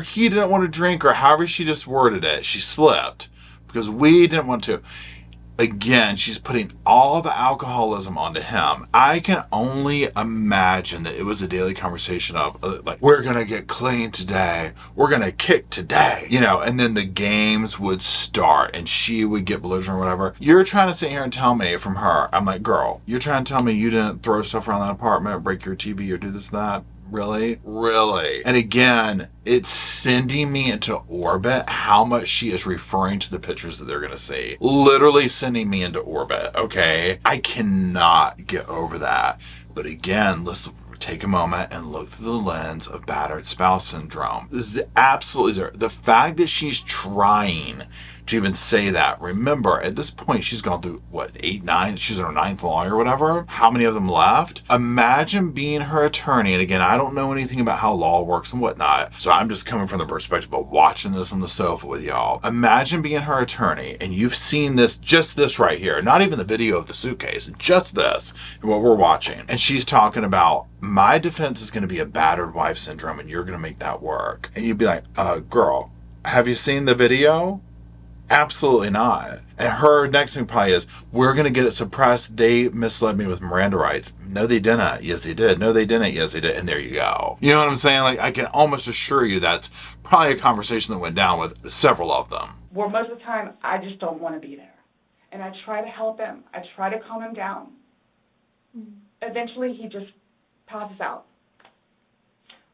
he didn't want to drink, or however she just worded it, she slipped, because we didn't want to. Again, she's putting all the alcoholism onto him. I can only imagine that it was a daily conversation of, like, we're going to get clean today. We're going to kick today. You know, and then the games would start and she would get belligerent or whatever. You're trying to sit here and tell me from her, I'm like, girl, you're trying to tell me you didn't throw stuff around that apartment, break your TV, or do this, that? Really? Really? And again, it's sending me into orbit how much she is referring to the pictures that they're going to see. Literally sending me into orbit, okay? I cannot get over that. But again, let's take a moment and look through the lens of battered spouse syndrome. This is absolutely zero. The fact that she's trying to even say that. Remember, at this point, she's gone through, what, 8, 9? She's in her 9th lawyer or whatever. How many of them left? Imagine being her attorney. And again, I don't know anything about how law works and whatnot. So I'm just coming from the perspective of watching this on the sofa with y'all. Imagine being her attorney and you've seen this, just this right here. Not even the video of the suitcase, just this, what we're watching. And she's talking about, my defense is going to be a battered wife syndrome and you're going to make that work. And you'd be like, girl, have you seen the video? Absolutely not. And her next thing probably is, we're going to get it suppressed. They misled me with Miranda rights. No, they didn't. Yes, they did. No, they didn't. Yes, they did. And there you go. You know what I'm saying? Like, I can almost assure you that's probably a conversation that went down with several of them. Where most of the time, I just don't want to be there. And I try to help him. I try to calm him down. Eventually, he just passes out.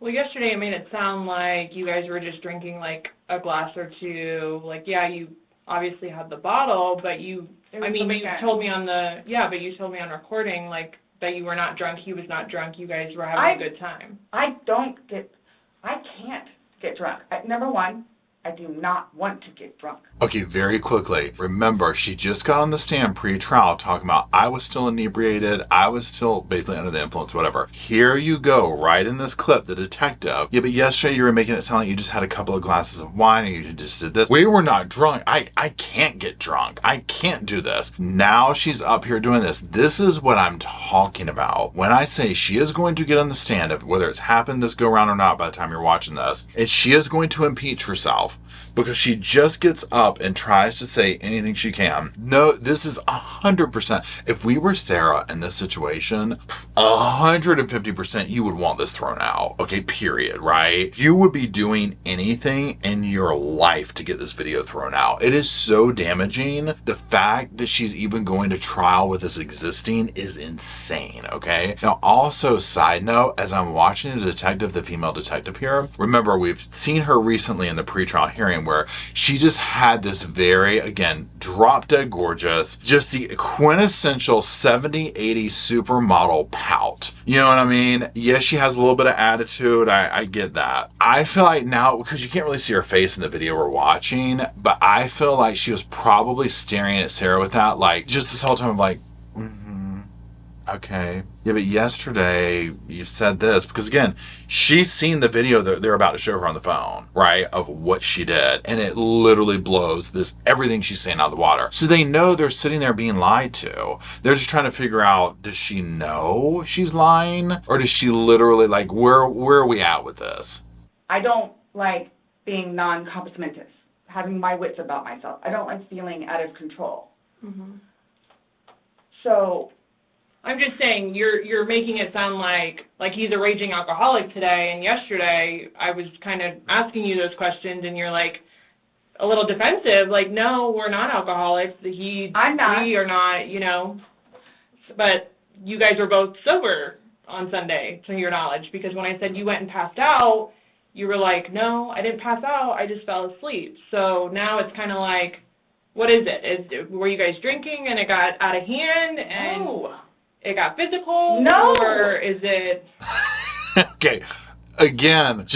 Well, yesterday it made it sound like you guys were just drinking like a glass or two. Like, yeah, you obviously had the bottle, but you told me on recording, like, that you were not drunk, he was not drunk, you guys were having a good time. I can't get drunk. Number one, I do not want to get drunk. Okay, very quickly. Remember, she just got on the stand pre-trial talking about, I was still inebriated, I was still basically under the influence, whatever. Here you go, right in this clip, the detective. Yeah, but yesterday you were making it sound like you just had a couple of glasses of wine and you just did this. We were not drunk. I can't get drunk. I can't do this. Now she's up here doing this. This is what I'm talking about. When I say she is going to get on the stand, of whether it's happened this go round or not by the time you're watching this, and she is going to impeach herself because she just gets up and tries to say anything she can. No, this is 100%. If we were Sarah in this situation, 150% you would want this thrown out. Okay, period, right? You would be doing anything in your life to get this video thrown out. It is so damaging. The fact that she's even going to trial with this existing is insane, okay? Now, also, side note, as I'm watching the detective, the female detective here, remember, we've seen her recently in the pretrial hearing where she just had this very, again, drop dead gorgeous, just the quintessential 70s, 80s supermodel pout. You know what I mean? Yes, she has a little bit of attitude. I get that. I feel like now, because you can't really see her face in the video we're watching, but I feel like she was probably staring at Sarah with that, like, just this whole time of like, okay. Yeah, but yesterday you said this, because again, she's seen the video that they're about to show her on the phone, right, of what she did, and it literally blows this, everything she's saying out of the water. So they know they're sitting there being lied to. They're just trying to figure out, does she know she's lying, or does she literally, like, where are we at with this? I don't like being non-compos mentis, having my wits about myself. I don't like feeling out of control. So I'm just saying, you're making it sound like he's a raging alcoholic today, and yesterday I was kind of asking you those questions, and you're like a little defensive, like, no, we're not alcoholics. I'm not. We are not, you know. But you guys were both sober on Sunday, to your knowledge, because when I said you went and passed out, you were like, no, I didn't pass out, I just fell asleep. So now it's kind of like, What is it? Were you guys drinking and it got out of hand and No. it got physical? No. Or is it... Okay. Again,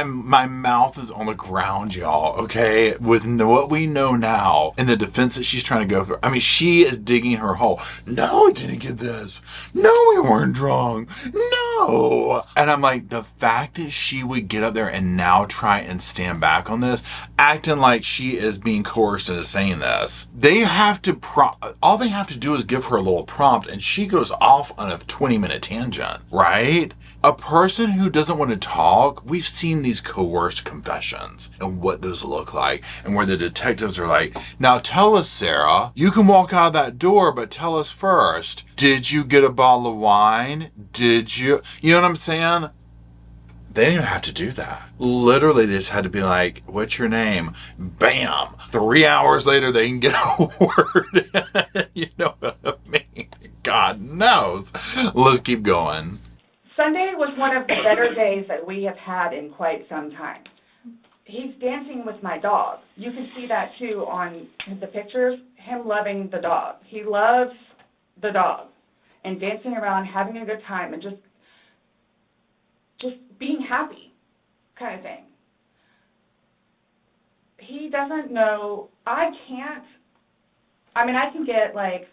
my mouth is on the ground, y'all, okay? With what we know now and the defense that she's trying to go for. I mean, she is digging her hole. No, I didn't get this. No, we weren't drunk. No. And I'm like, the fact that she would get up there and now try and stand back on this, acting like she is being coerced into saying this. They have to, all they have to do is give her a little prompt and she goes off on a 20-minute tangent, right? A person who doesn't want to talk, we've seen these coerced confessions and what those look like, and where the detectives are like, now tell us, Sarah, you can walk out of that door, but tell us first, did you get a bottle of wine? Did you? You know what I'm saying? They didn't even have to do that. Literally, they just had to be like, what's your name? Bam! 3 hours later, they can get a word. You know what I mean? God knows. Let's keep going. Sunday was one of the better days that we have had in quite some time. He's dancing with my dog. You can see that too on the pictures, him loving the dog. He loves the dog and dancing around, having a good time, and just being happy kind of thing. He doesn't know, I can get like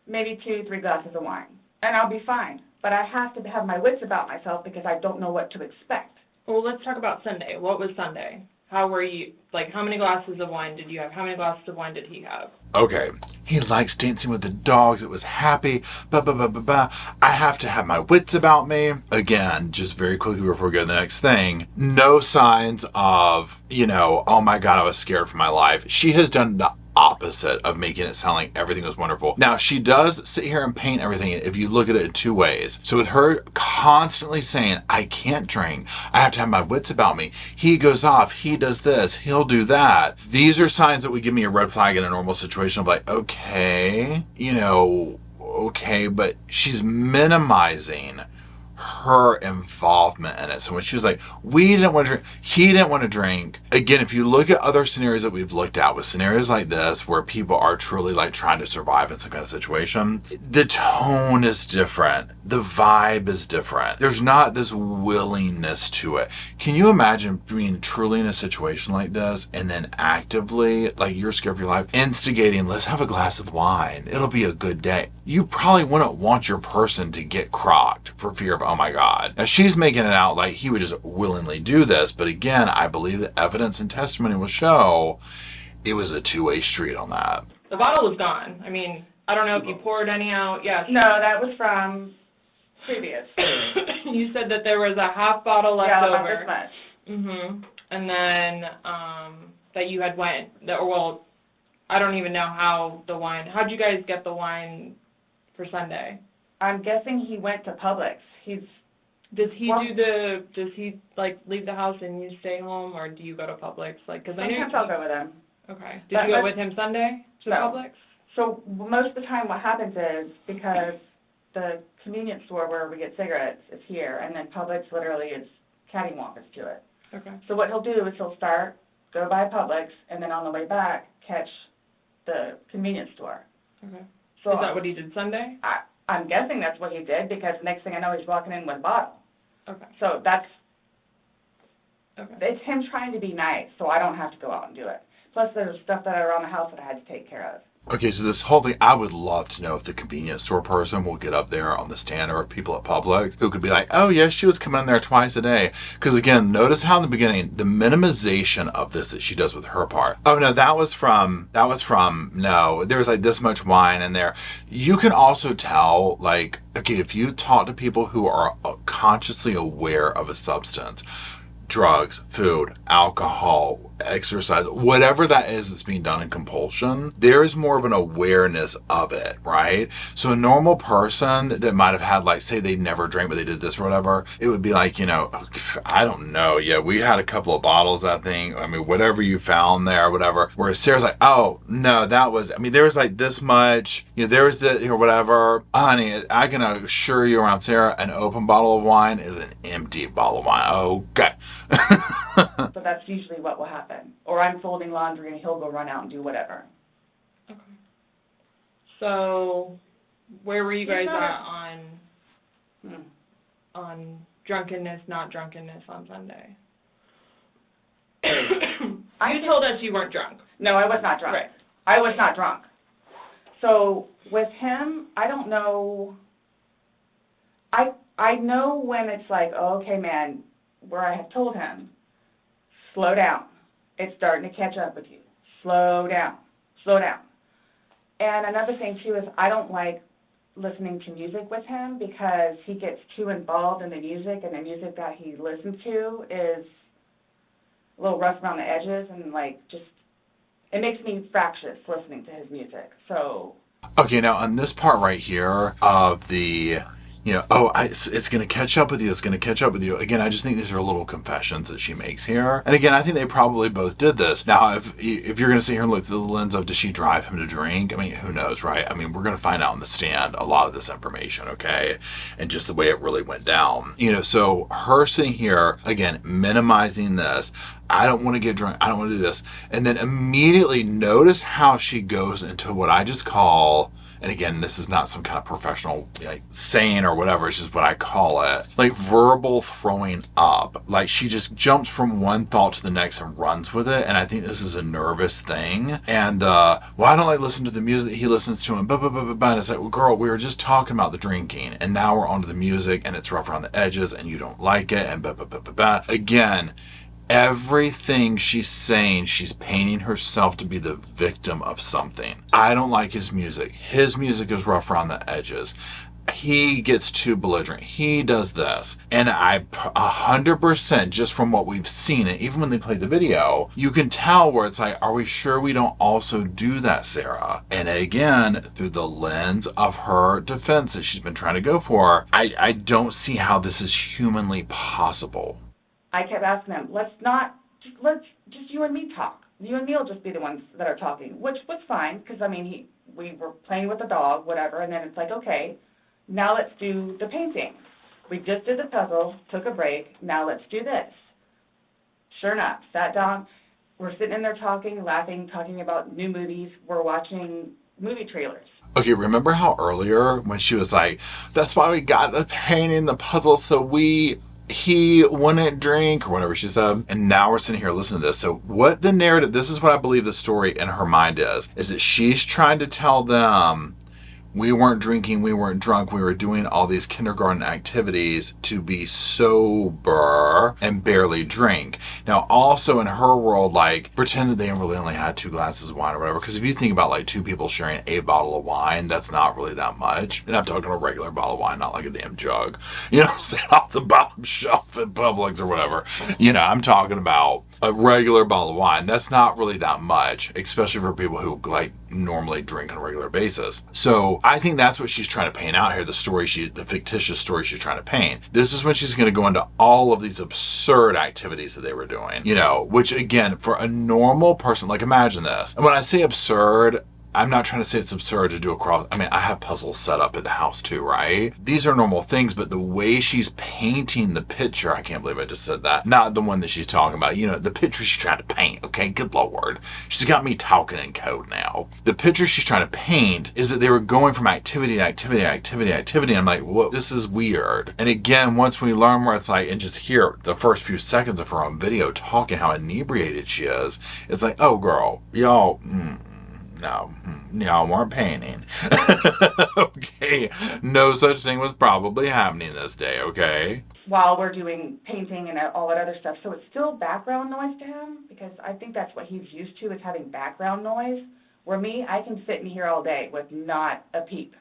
maybe 2-3 glasses of wine and I'll be fine. But I have to have my wits about myself because I don't know what to expect. Well, let's talk about Sunday. What was Sunday? How were you, like, how many glasses of wine did you have? How many glasses of wine did he have? Okay, he likes dancing with the dogs. It was happy. I have to have my wits about me. Again, just very quickly before we go to the next thing, no signs of, oh my God, I was scared for my life. She has done the opposite of making it sound like everything was wonderful. Now, she does sit here and paint everything if you look at it in 2 ways. So with her constantly saying, I can't drink, I have to have my wits about me, he goes off, he does this, he'll do that. These are signs that would give me a red flag in a normal situation of like, okay, okay, but she's minimizing her involvement in it. So when she was like, we didn't want to drink, he didn't want to drink. Again, if you look at other scenarios that we've looked at with scenarios like this, where people are truly like trying to survive in some kind of situation, the tone is different. The vibe is different. There's not this willingness to it. Can you imagine being truly in a situation like this and then actively, like you're scared for your life, instigating, let's have a glass of wine. It'll be a good day. You probably wouldn't want your person to get crocked for fear of, oh my God. Now she's making it out like he would just willingly do this. But again, I believe the evidence and testimony will show it was a 2-way street on that. The bottle was gone. I mean, I don't know if you poured any out. Yes. No, that was from previous. You said that there was a half bottle left yeah, over. about this much. Mhm. And then that you had went. Well, I don't even know how the wine. How'd you guys get the wine for Sunday? I'm guessing he went to Publix. Does he like leave the house and you stay home, or do you go to Publix? Like, because I know. Sometimes I'll go with him. Okay. Did you go with him Sunday to No. Publix? So most of the time what happens is, because the convenience store where we get cigarettes is here, and then Publix literally is cattywampus to it. Okay. So what he'll do is he'll start, go by Publix, and then on the way back, catch the convenience store. Okay. So Is that what he did Sunday? I'm guessing that's what he did, because the next thing I know, he's walking in with a bottle. Okay. So that's, Okay. it's him trying to be nice, so I don't have to go out and do it. Plus, there's stuff that are around the house that I had to take care of. Okay, so this whole thing, I would love to know if the convenience store person will get up there on the stand, or people at Publix who could be like, oh yes, she was coming in there twice a day. Because again, notice how in the beginning, the minimization of this that she does with her part. Oh no, no, there was like this much wine in there. You can also tell, like, okay, if you talk to people who are consciously aware of a substance, drugs, food, alcohol, exercise, whatever that is that's being done in compulsion, there is more of an awareness of it, right? So a normal person that might have had, like, say they never drank but they did this or whatever, it would be like, I don't know, yeah, we had a couple of bottles, I think, whatever you found there, whatever, whereas Sarah's like, oh, no, there was like this much, there was the, whatever, honey, I can assure you around Sarah, an open bottle of wine is an empty bottle of wine, okay. So that's usually what will happen. Or I'm folding laundry and he'll go run out and do whatever. Okay. So, where were you guys at on drunkenness, not drunkenness on Sunday? You told us you weren't drunk. No, I was not drunk. Right. I was not drunk. So with him, I don't know. I know when it's like, oh, okay, man, where I have told him, slow down. It's starting to catch up with you. Slow down. Slow down. And another thing, too, is I don't like listening to music with him because he gets too involved in the music, and the music that he listens to is a little rough around the edges, and, like, just, it makes me fractious listening to his music, so. Okay, now on this part right here of the, it's going to catch up with you, it's going to catch up with you. Again, I just think these are little confessions that she makes here. And again, I think they probably both did this. Now, if you're going to sit here and look through the lens of, does she drive him to drink? I mean, who knows, right? I mean, we're going to find out in the stand a lot of this information, okay? And just the way it really went down. So her sitting here, again, minimizing this. I don't want to get drunk. I don't want to do this. And then immediately notice how she goes into what I just call, and again, this is not some kind of professional saying or whatever, it's just what I call it, like verbal throwing up. Like she just jumps from one thought to the next and runs with it. And I think this is a nervous thing. And, I don't listen to the music that he listens to and And it's like, well, girl, we were just talking about the drinking and now we're onto the music and it's rough around the edges and you don't like it and Again, everything she's saying, she's painting herself to be the victim of something. I don't like his music. His music is rough around the edges. He gets too belligerent. He does this. And 100%, just from what we've seen, and even when they played the video, you can tell where it's like, are we sure we don't also do that, Sarah? And again, through the lens of her defense that she's been trying to go for, I don't see how this is humanly possible. I kept asking him, let's just you and me talk. You and me will just be the ones that are talking, which was fine, because, we were playing with the dog, whatever, and then it's like, okay, now let's do the painting. We just did the puzzle, took a break, now let's do this. Sure enough, sat down, we're sitting in there talking, laughing, talking about new movies, we're watching movie trailers. Okay, remember how earlier when she was like, that's why we got the painting, the puzzle, so he wouldn't drink, or whatever she said, and now we're sitting here listening to this. So what the narrative, this is what I believe the story in her mind is that she's trying to tell them, we weren't drinking, we weren't drunk, we were doing all these kindergarten activities to be sober and barely drink. Now, also in her world, pretend that they really only had 2 glasses of wine or whatever, because if you think about 2 people sharing a bottle of wine, that's not really that much. And I'm talking a regular bottle of wine, not like a damn jug. I'm saying, off the bottom shelf at Publix or whatever. I'm talking about a regular bottle of wine. That's not really that much, especially for people who normally drink on a regular basis. So I think that's what she's trying to paint out here, the fictitious story she's trying to paint. This is when she's going to go into all of these absurd activities that they were doing, which again, for a normal person, imagine this. And when I say absurd, I'm not trying to say it's absurd to do I have puzzles set up at the house too, right? These are normal things, but the way she's painting the picture, I can't believe I just said that. Not the one that she's talking about, the picture she's trying to paint, okay? Good Lord. She's got me talking in code now. The picture she's trying to paint is that they were going from activity to activity to activity to activity. I'm like, whoa, this is weird. And again, once we learn where it's and just hear the first few seconds of her own video talking how inebriated she is, it's like, oh girl, y'all, no, y'all weren't painting. Okay, no such thing was probably happening this day, okay? While we're doing painting and all that other stuff, so it's still background noise to him, because I think that's what he's used to, is having background noise, where me, I can sit in here all day with not a peep,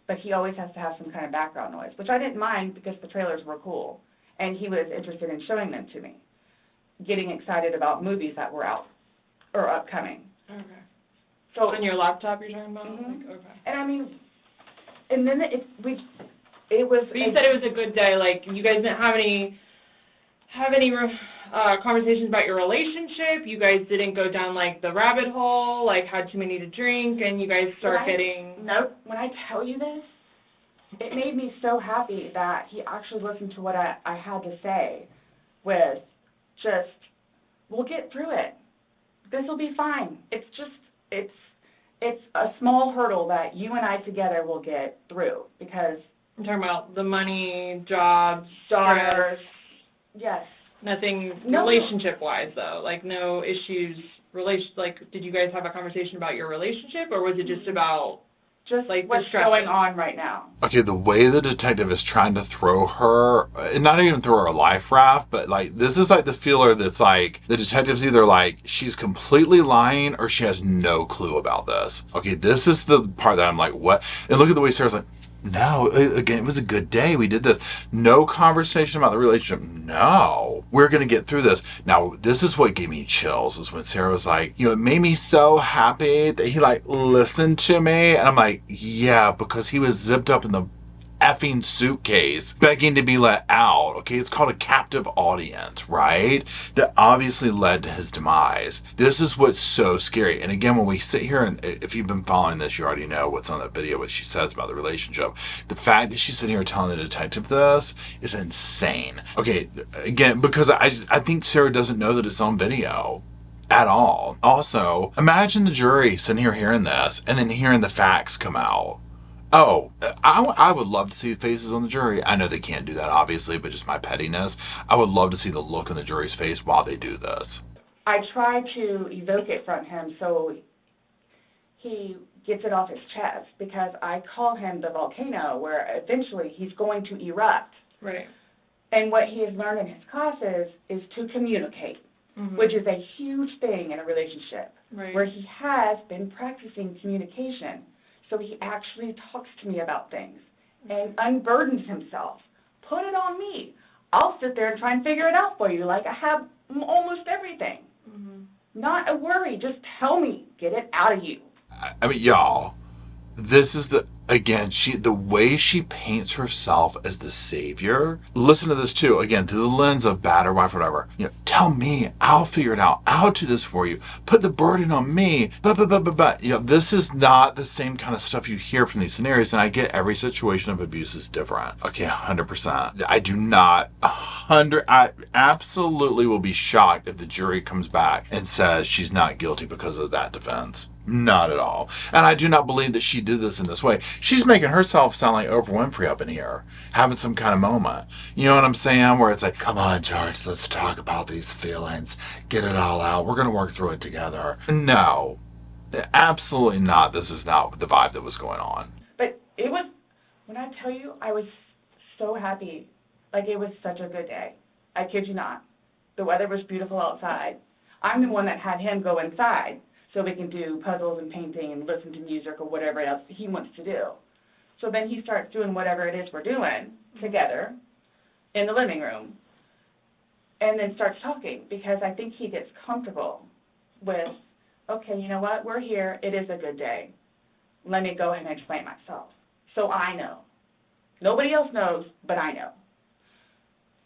but he always has to have some kind of background noise, which I didn't mind because the trailers were cool, and he was interested in showing them to me, getting excited about movies that were out, or upcoming. Okay. So on your laptop you're talking about? Mm-hmm. Okay. And and then it was. But you said it was a good day. You guys didn't have any conversations about your relationship. You guys didn't go down the rabbit hole. Had too many to drink, and you guys start getting. Nope. When I tell you this, it made me so happy that he actually listened to what I had to say, with just we'll get through it. This will be fine. It's just, it's a small hurdle that you and I together will get through because. I'm talking about the money, jobs, Daughters. stress, Yes. nothing No. relationship-wise, though. Like, no issues, did you guys have a conversation about your relationship, or was it just about, Just like, what's distressing? going on right now. Okay, the way the detective is trying to throw her, and not even throw her a life raft, but like, this is like the feeler that's like, the detective's either like, she's completely lying or she has no clue about this. Okay, this is the part that I'm like, what? And look at the way Sarah's like, no, again, it was a good day. We did this. No conversation about the relationship. No, we're going to get through this. Now, this is what gave me chills is when Sarah was like, it made me so happy that he like listened to me. And I'm like, yeah, because he was zipped up in the effing suitcase begging to be let out. Okay, it's called a captive audience, right? That obviously led to his demise. This is what's so scary. And again, when we sit here, and if you've been following this, you already know what's on that video, what she says about the relationship. The fact that she's sitting here telling the detective this is insane. Okay, again, because I think Sarah doesn't know that it's on video at all. Also, imagine the jury sitting here hearing this and then hearing the facts come out. Oh, I would love to see faces on the jury. I know they can't do that, obviously, but just my pettiness. I would love to see the look on the jury's face while they do this. I try to evoke it from him so he gets it off his chest because I call him the volcano where eventually he's going to erupt. Right. And what he has learned in his classes is to communicate, which is a huge thing in a relationship, Right. where he has been practicing communication. So he actually talks to me about things and unburdens himself. Put it on me. I'll sit there and try and figure it out for you like I have almost everything. Not a worry. Just tell me. Get it out of you. I mean, y'all, this is the way she paints herself as the savior. Listen to this too, again, through the lens of battered wife, whatever. Tell me, I'll figure it out. I'll do this for you. Put the burden on me. But. This is not the same kind of stuff you hear from these scenarios. And I get every situation of abuse is different. Okay, 100%. I do not, I absolutely will be shocked if the jury comes back and says she's not guilty because of that defense. Not at all. And I do not believe that she did this in this way. She's making herself sound like Oprah Winfrey up in here, having some kind of moment. You know what I'm saying? Where it's like, come on, George, let's talk about these feelings. Get it all out. We're going to work through it together. No, absolutely not. This is not the vibe that was going on. But it was, when I tell you, I was so happy. Like, it was such a good day. I kid you not. The weather was beautiful outside. I'm the one that had him go inside so we can do puzzles and painting and listen to music or whatever else he wants to do. So then he starts doing whatever it is we're doing together in the living room and then starts talking because I think he gets comfortable with, okay, you know what, we're here, it is a good day. Let me go ahead and explain myself. So I know. Nobody else knows, but I know.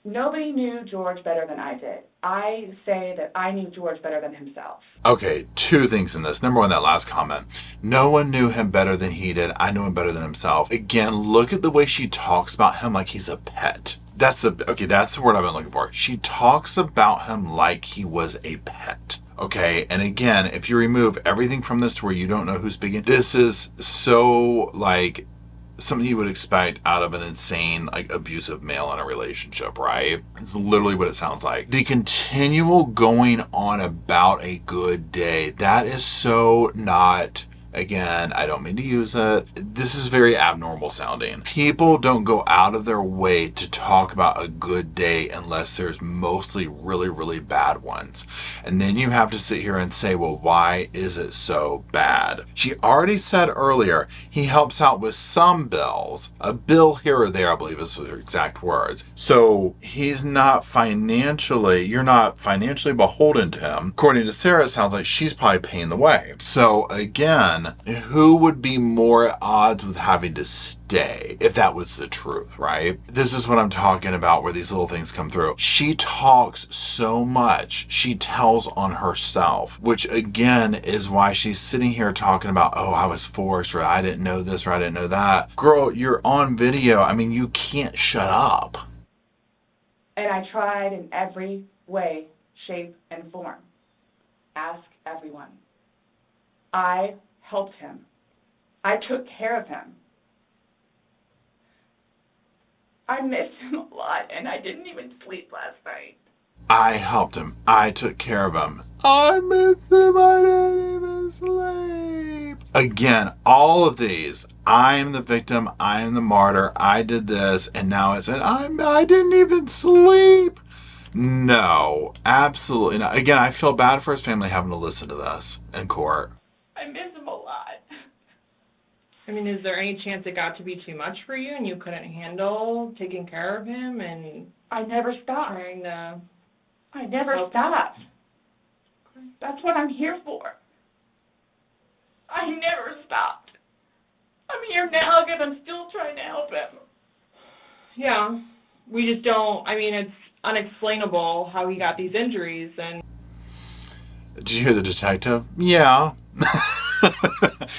Nobody knew George better than I did. I say that I knew George better than himself. Okay, two things in this. Number one, that last comment. No one knew him better than he did. I knew him better than himself. Again, look at the way she talks about him like he's a pet. That's the word I've been looking for. She talks about him like he was a pet. Okay, and again, if you remove everything from this to where you don't know who's speaking, this is so like something you would expect out of an insane, like, abusive male in a relationship, right? It's literally what it sounds like. The continual going on about a good day, that is so not, again, I don't mean to use it. This is very abnormal sounding. People don't go out of their way to talk about a good day unless there's mostly really, really bad ones. And then you have to sit here and say, well, why is it so bad? She already said earlier, he helps out with some bills. A bill here or there, I believe is her exact words. So you're not financially beholden to him. According to Sarah, it sounds like she's probably paying the way. So again, who would be more at odds with having to stay if that was the truth, right? This is what I'm talking about where these little things come through. She talks so much. She tells on herself, which again is why she's sitting here talking about, oh, I was forced, or I didn't know this, or I didn't know that. Girl, you're on video. I mean, you can't shut up. And I tried in every way, shape, and form. Ask everyone. I helped him. I took care of him. I missed him a lot, and I didn't even sleep last night. I helped him. I took care of him. I missed him. I didn't even sleep. Again, all of these. I am the victim. I am the martyr. I did this, and now it's I didn't even sleep. No, absolutely not. Again, I feel bad for his family having to listen to this in court. I miss him a lot. I mean, is there any chance it got to be too much for you and you couldn't handle taking care of him and I never stopped. trying to... I never stopped. That's what I'm here for. I never stopped. I'm here now because I'm still trying to help him. Yeah, we just don't, I mean, it's unexplainable how he got these injuries and... Did you hear the detective? Yeah.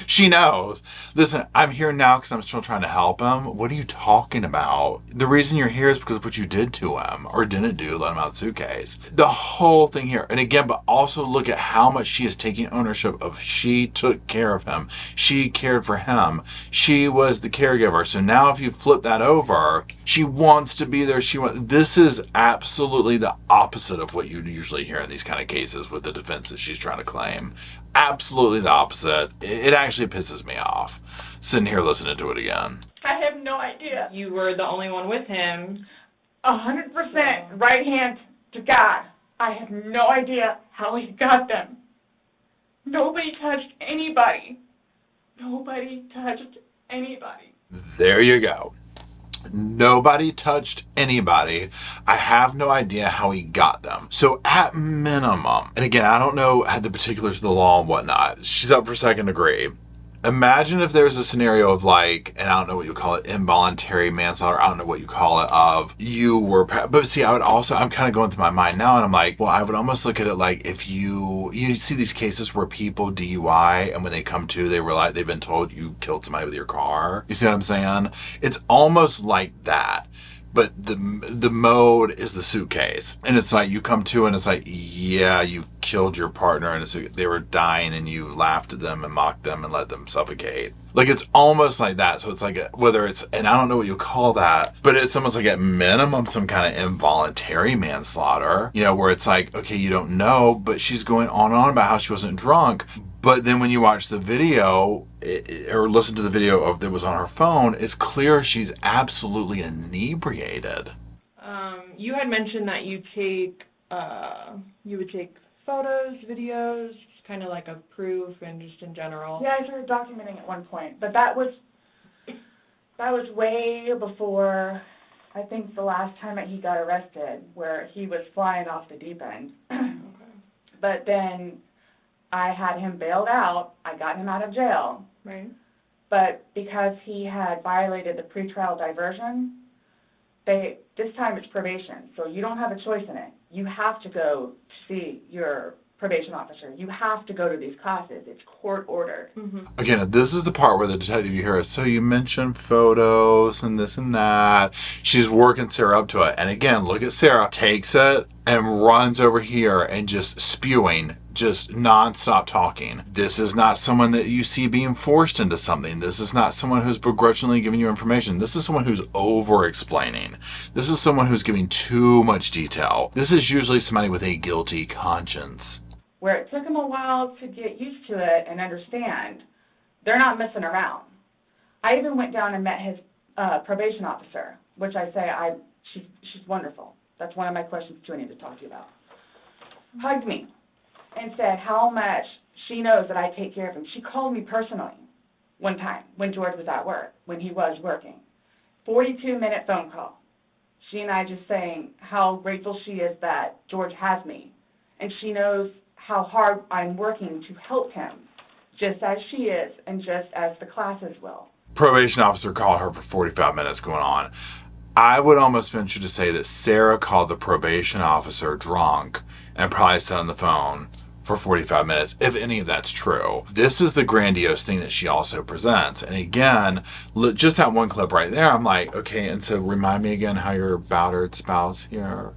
She knows. Listen, I'm here now because I'm still trying to help him. What are you talking about? The reason you're here is because of what you did to him or didn't do, let him out of the suitcase. The whole thing here. And again, but also look at how much she is taking ownership of. She took care of him. She cared for him. She was the caregiver. So now if you flip that over, she wants to be there. This is absolutely the opposite of what you'd usually hear in these kind of cases with the defense that she's trying to claim. Absolutely the opposite. It actually pisses me off sitting here listening to it again. I have no idea. You were the only one with him. 100% right hand to God. I have no idea how he got them. Nobody touched anybody. Nobody touched anybody. There you go. Nobody touched anybody. I have no idea how he got them. So at minimum, and again, I don't know the particulars of the law and whatnot. She's up for second degree. Imagine if there's a scenario of like, and I don't know what you call it, involuntary manslaughter. I don't know what you call it, of you were, but see, I'm kind of going through my mind now and I'm like, well, I would almost look at it like if you see these cases where people DUI and when they come to, they realize they've been told you killed somebody with your car. You see what I'm saying? It's almost like that. But the mode is the suitcase. And it's like you come to and it's like, yeah, you killed your partner and they were dying and you laughed at them and mocked them and let them suffocate. Like it's almost like that. So it's like whether it's, and I don't know what you call that, but it's almost like at minimum some kind of involuntary manslaughter, where it's like, okay, you don't know, but she's going on and on about how she wasn't drunk. But then when you watch the video or listen to the video of that was on her phone, it's clear she's absolutely inebriated. You had mentioned that you would take photos, videos, kind of like a proof and just in general. Yeah, I started documenting at one point, but that was way before, I think, the last time that he got arrested, where he was flying off the deep end. Okay. But then I had him bailed out. I got him out of jail. Right. But because he had violated the pretrial diversion, this time it's probation, so you don't have a choice in it. You have to go to see your probation officer. You have to go to these classes. It's court ordered. Mm-hmm. Again, this is the part where the detective, you hear, so you mentioned photos and this and that. She's working Sarah up to it. And again, look at Sarah, takes it and runs over here and just spewing, just nonstop talking. This is not someone that you see being forced into something. This is not someone who's begrudgingly giving you information. This is someone who's over-explaining. This is someone who's giving too much detail. This is usually somebody with a guilty conscience. Where it took him a while to get used to it and understand, they're not messing around. I even went down and met his probation officer, which I say she's wonderful. That's one of my questions too I need to talk to you about. Hugged me and said how much she knows that I take care of him. She called me personally one time when George was at work, when he was working. 42-minute phone call. She and I just saying how grateful she is that George has me. And she knows how hard I'm working to help him, just as she is and just as the classes will. Probation officer called her for 45 minutes going on. I would almost venture to say that Sarah called the probation officer drunk and probably sat on the phone for 45 minutes, if any of that's true. This is the grandiose thing that she also presents. And again, just that one clip right there, I'm like, okay, and so remind me again how your battered spouse here,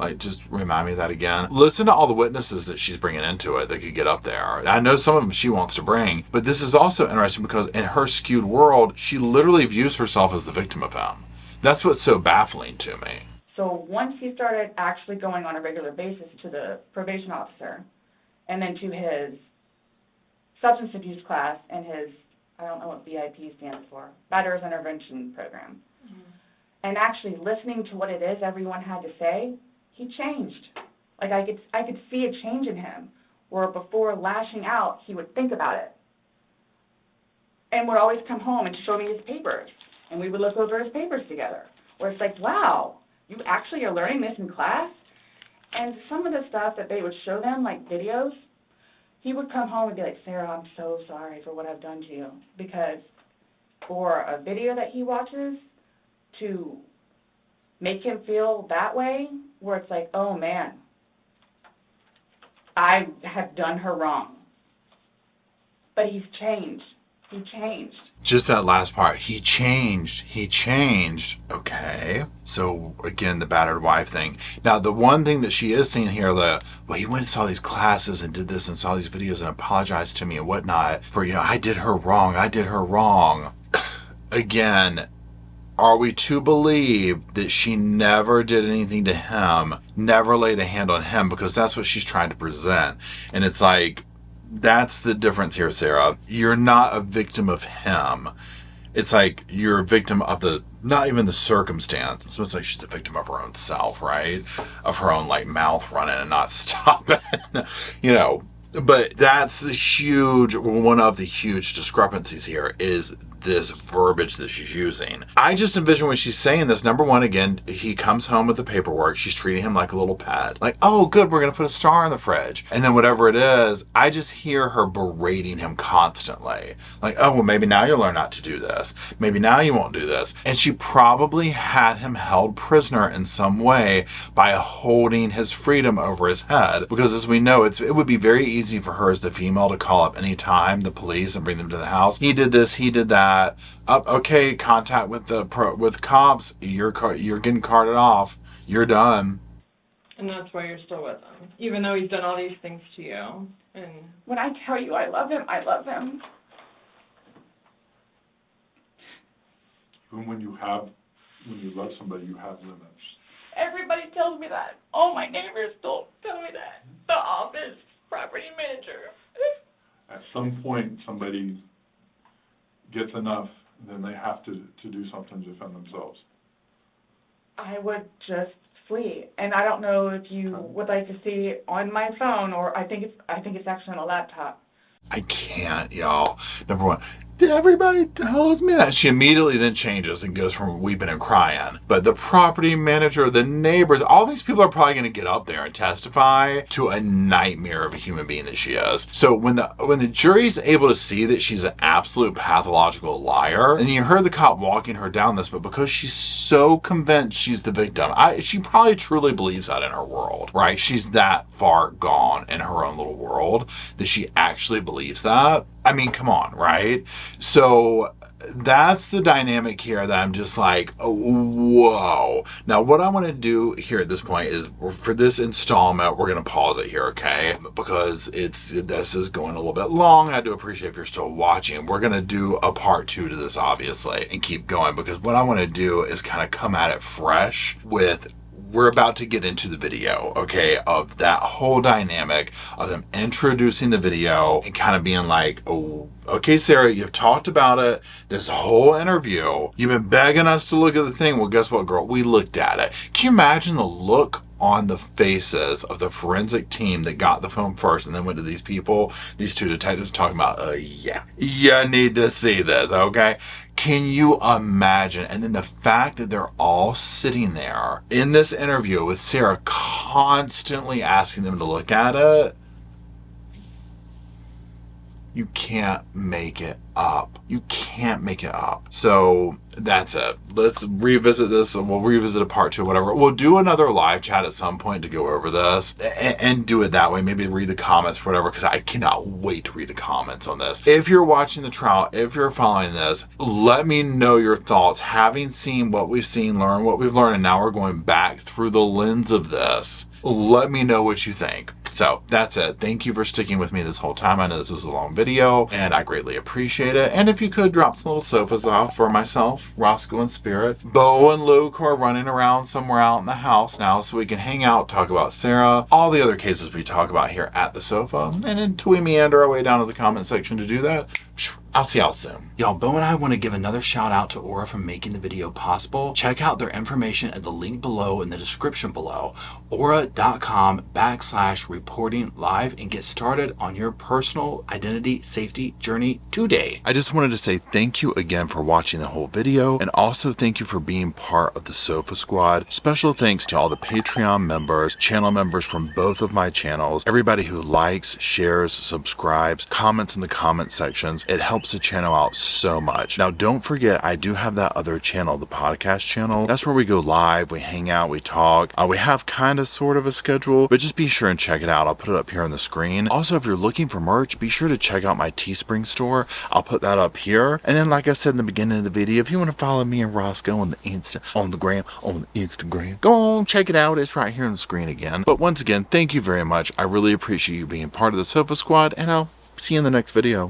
Like, just remind me of that again. Listen to all the witnesses that she's bringing into it that could get up there. I know some of them she wants to bring, but this is also interesting because in her skewed world, she literally views herself as the victim of him. That's what's so baffling to me. So once he started actually going on a regular basis to the probation officer and then to his substance abuse class and his, I don't know what BIP stands for, Batterers Intervention Program, and actually listening to what it is everyone had to say, he changed. Like I could see a change in him, where before lashing out, he would think about it. And would always come home and show me his papers, and we would look over his papers together, where it's like, wow, you actually are learning this in class? And some of the stuff that they would show them, like videos, he would come home and be like, Sarah, I'm so sorry for what I've done to you. Because for a video that he watches to make him feel that way, where it's like, oh man, I have done her wrong. But he's changed. He changed. Just that last part. He changed. Okay. So, again, the battered wife thing. Now, the one thing that she is seeing here, well, he went and saw these classes and did this and saw these videos and apologized to me and whatnot for, I did her wrong. Again, are we to believe that she never did anything to him, never laid a hand on him? Because that's what she's trying to present. And it's like, that's the difference here, Sarah. You're not a victim of him. It's like you're a victim of not even the circumstance. So it's like she's a victim of her own self, right? Of her own, mouth running and not stopping, But that's one of the huge discrepancies here is this verbiage that she's using. I just envision when she's saying this, number one, again, he comes home with the paperwork. She's treating him like a little pet. Like, oh, good, we're going to put a star in the fridge. And then whatever it is, I just hear her berating him constantly. Like, oh, well, maybe now you'll learn not to do this. Maybe now you won't do this. And she probably had him held prisoner in some way by holding his freedom over his head. Because as we know, it would be very easy for her as the female to call up any time the police and bring them to the house. He did this, he did that. Okay, contact with cops. You're getting carted off. You're done. And that's why you're still with him, even though he's done all these things to you. And when I tell you I love him, I love him. Even when you love somebody, you have limits. Everybody tells me that. All my neighbors don't tell me that. The office, property manager. At some point, somebody gets enough, then they have to do something to defend themselves. I would just flee, and I don't know if you would like to see it on my phone, or I think it's actually on a laptop. I can't, y'all. Number one, everybody tells me that. She immediately then changes and goes from weeping and crying. But the property manager, the neighbors, all these people are probably going to get up there and testify to a nightmare of a human being that she is. So when the jury's able to see that she's an absolute pathological liar, and you heard the cop walking her down this, but because she's so convinced she's the victim, she probably truly believes that in her world, right? She's that far gone in her own little world that she actually believes that. I mean, come on, right? So that's the dynamic here that I'm just like, oh, whoa. Now, what I want to do here at this point is, for this installment, we're going to pause it here, okay? Because this is going a little bit long. I do appreciate if you're still watching. We're going to do a part 2 to this, obviously, and keep going, because what I want to do is kind of come at it fresh with, we're about to get into the video, okay, of that whole dynamic of them introducing the video and kind of being like, oh, okay, Sarah, you've talked about it this whole interview. You've been begging us to look at the thing. Well, guess what, girl? We looked at it. Can you imagine the look on the faces of the forensic team that got the film first and then went to these people, these two detectives, talking about, yeah, you need to see this, okay? Can you imagine? And then the fact that they're all sitting there in this interview with Sarah constantly asking them to look at it. You can't make it up. You can't make it up. So that's it. Let's revisit this, and we'll revisit a part 2, whatever. We'll do another live chat at some point to go over this and do it that way. Maybe read the comments, whatever, because I cannot wait to read the comments on this. If you're watching the trial, if you're following this, let me know your thoughts. Having seen what we've seen, learned what we've learned, and now we're going back through the lens of this. Let me know what you think. So that's it. Thank you for sticking with me this whole time. I know this was a long video, and I greatly appreciate it. And if you could drop some little sofas off for myself, Rosco and Spirit, Bo and Luke, who are running around somewhere out in the house now, so we can hang out, talk about Sarah, all the other cases we talk about here at the sofa, and until we meander our way down to the comment section to do that, I'll see y'all soon. Y'all, Bo and I want to give another shout out to Aura for making the video possible. Check out their information at the link below in the description below, aura.com/reporting live, and get started on your personal identity safety journey today. I just wanted to say thank you again for watching the whole video, and also thank you for being part of the Sofa Squad. Special thanks to all the Patreon members, channel members from both of my channels, everybody who likes, shares, subscribes, comments in the comment sections. It helps the channel out so much. Now, don't forget, I do have that other channel, the podcast channel. That's where we go live, we hang out, we talk. We have kind of sort of a schedule, but just be sure and check it out. I'll put it up here on the screen. Also, if you're looking for merch, be sure to check out my Teespring store. I'll put that up here. And then, like I said in the beginning of the video, if you want to follow me and Rosco on the Instagram, go on, check it out. It's right here on the screen again. But once again, thank you very much. I really appreciate you being part of the Sofa Squad, and I'll see you in the next video.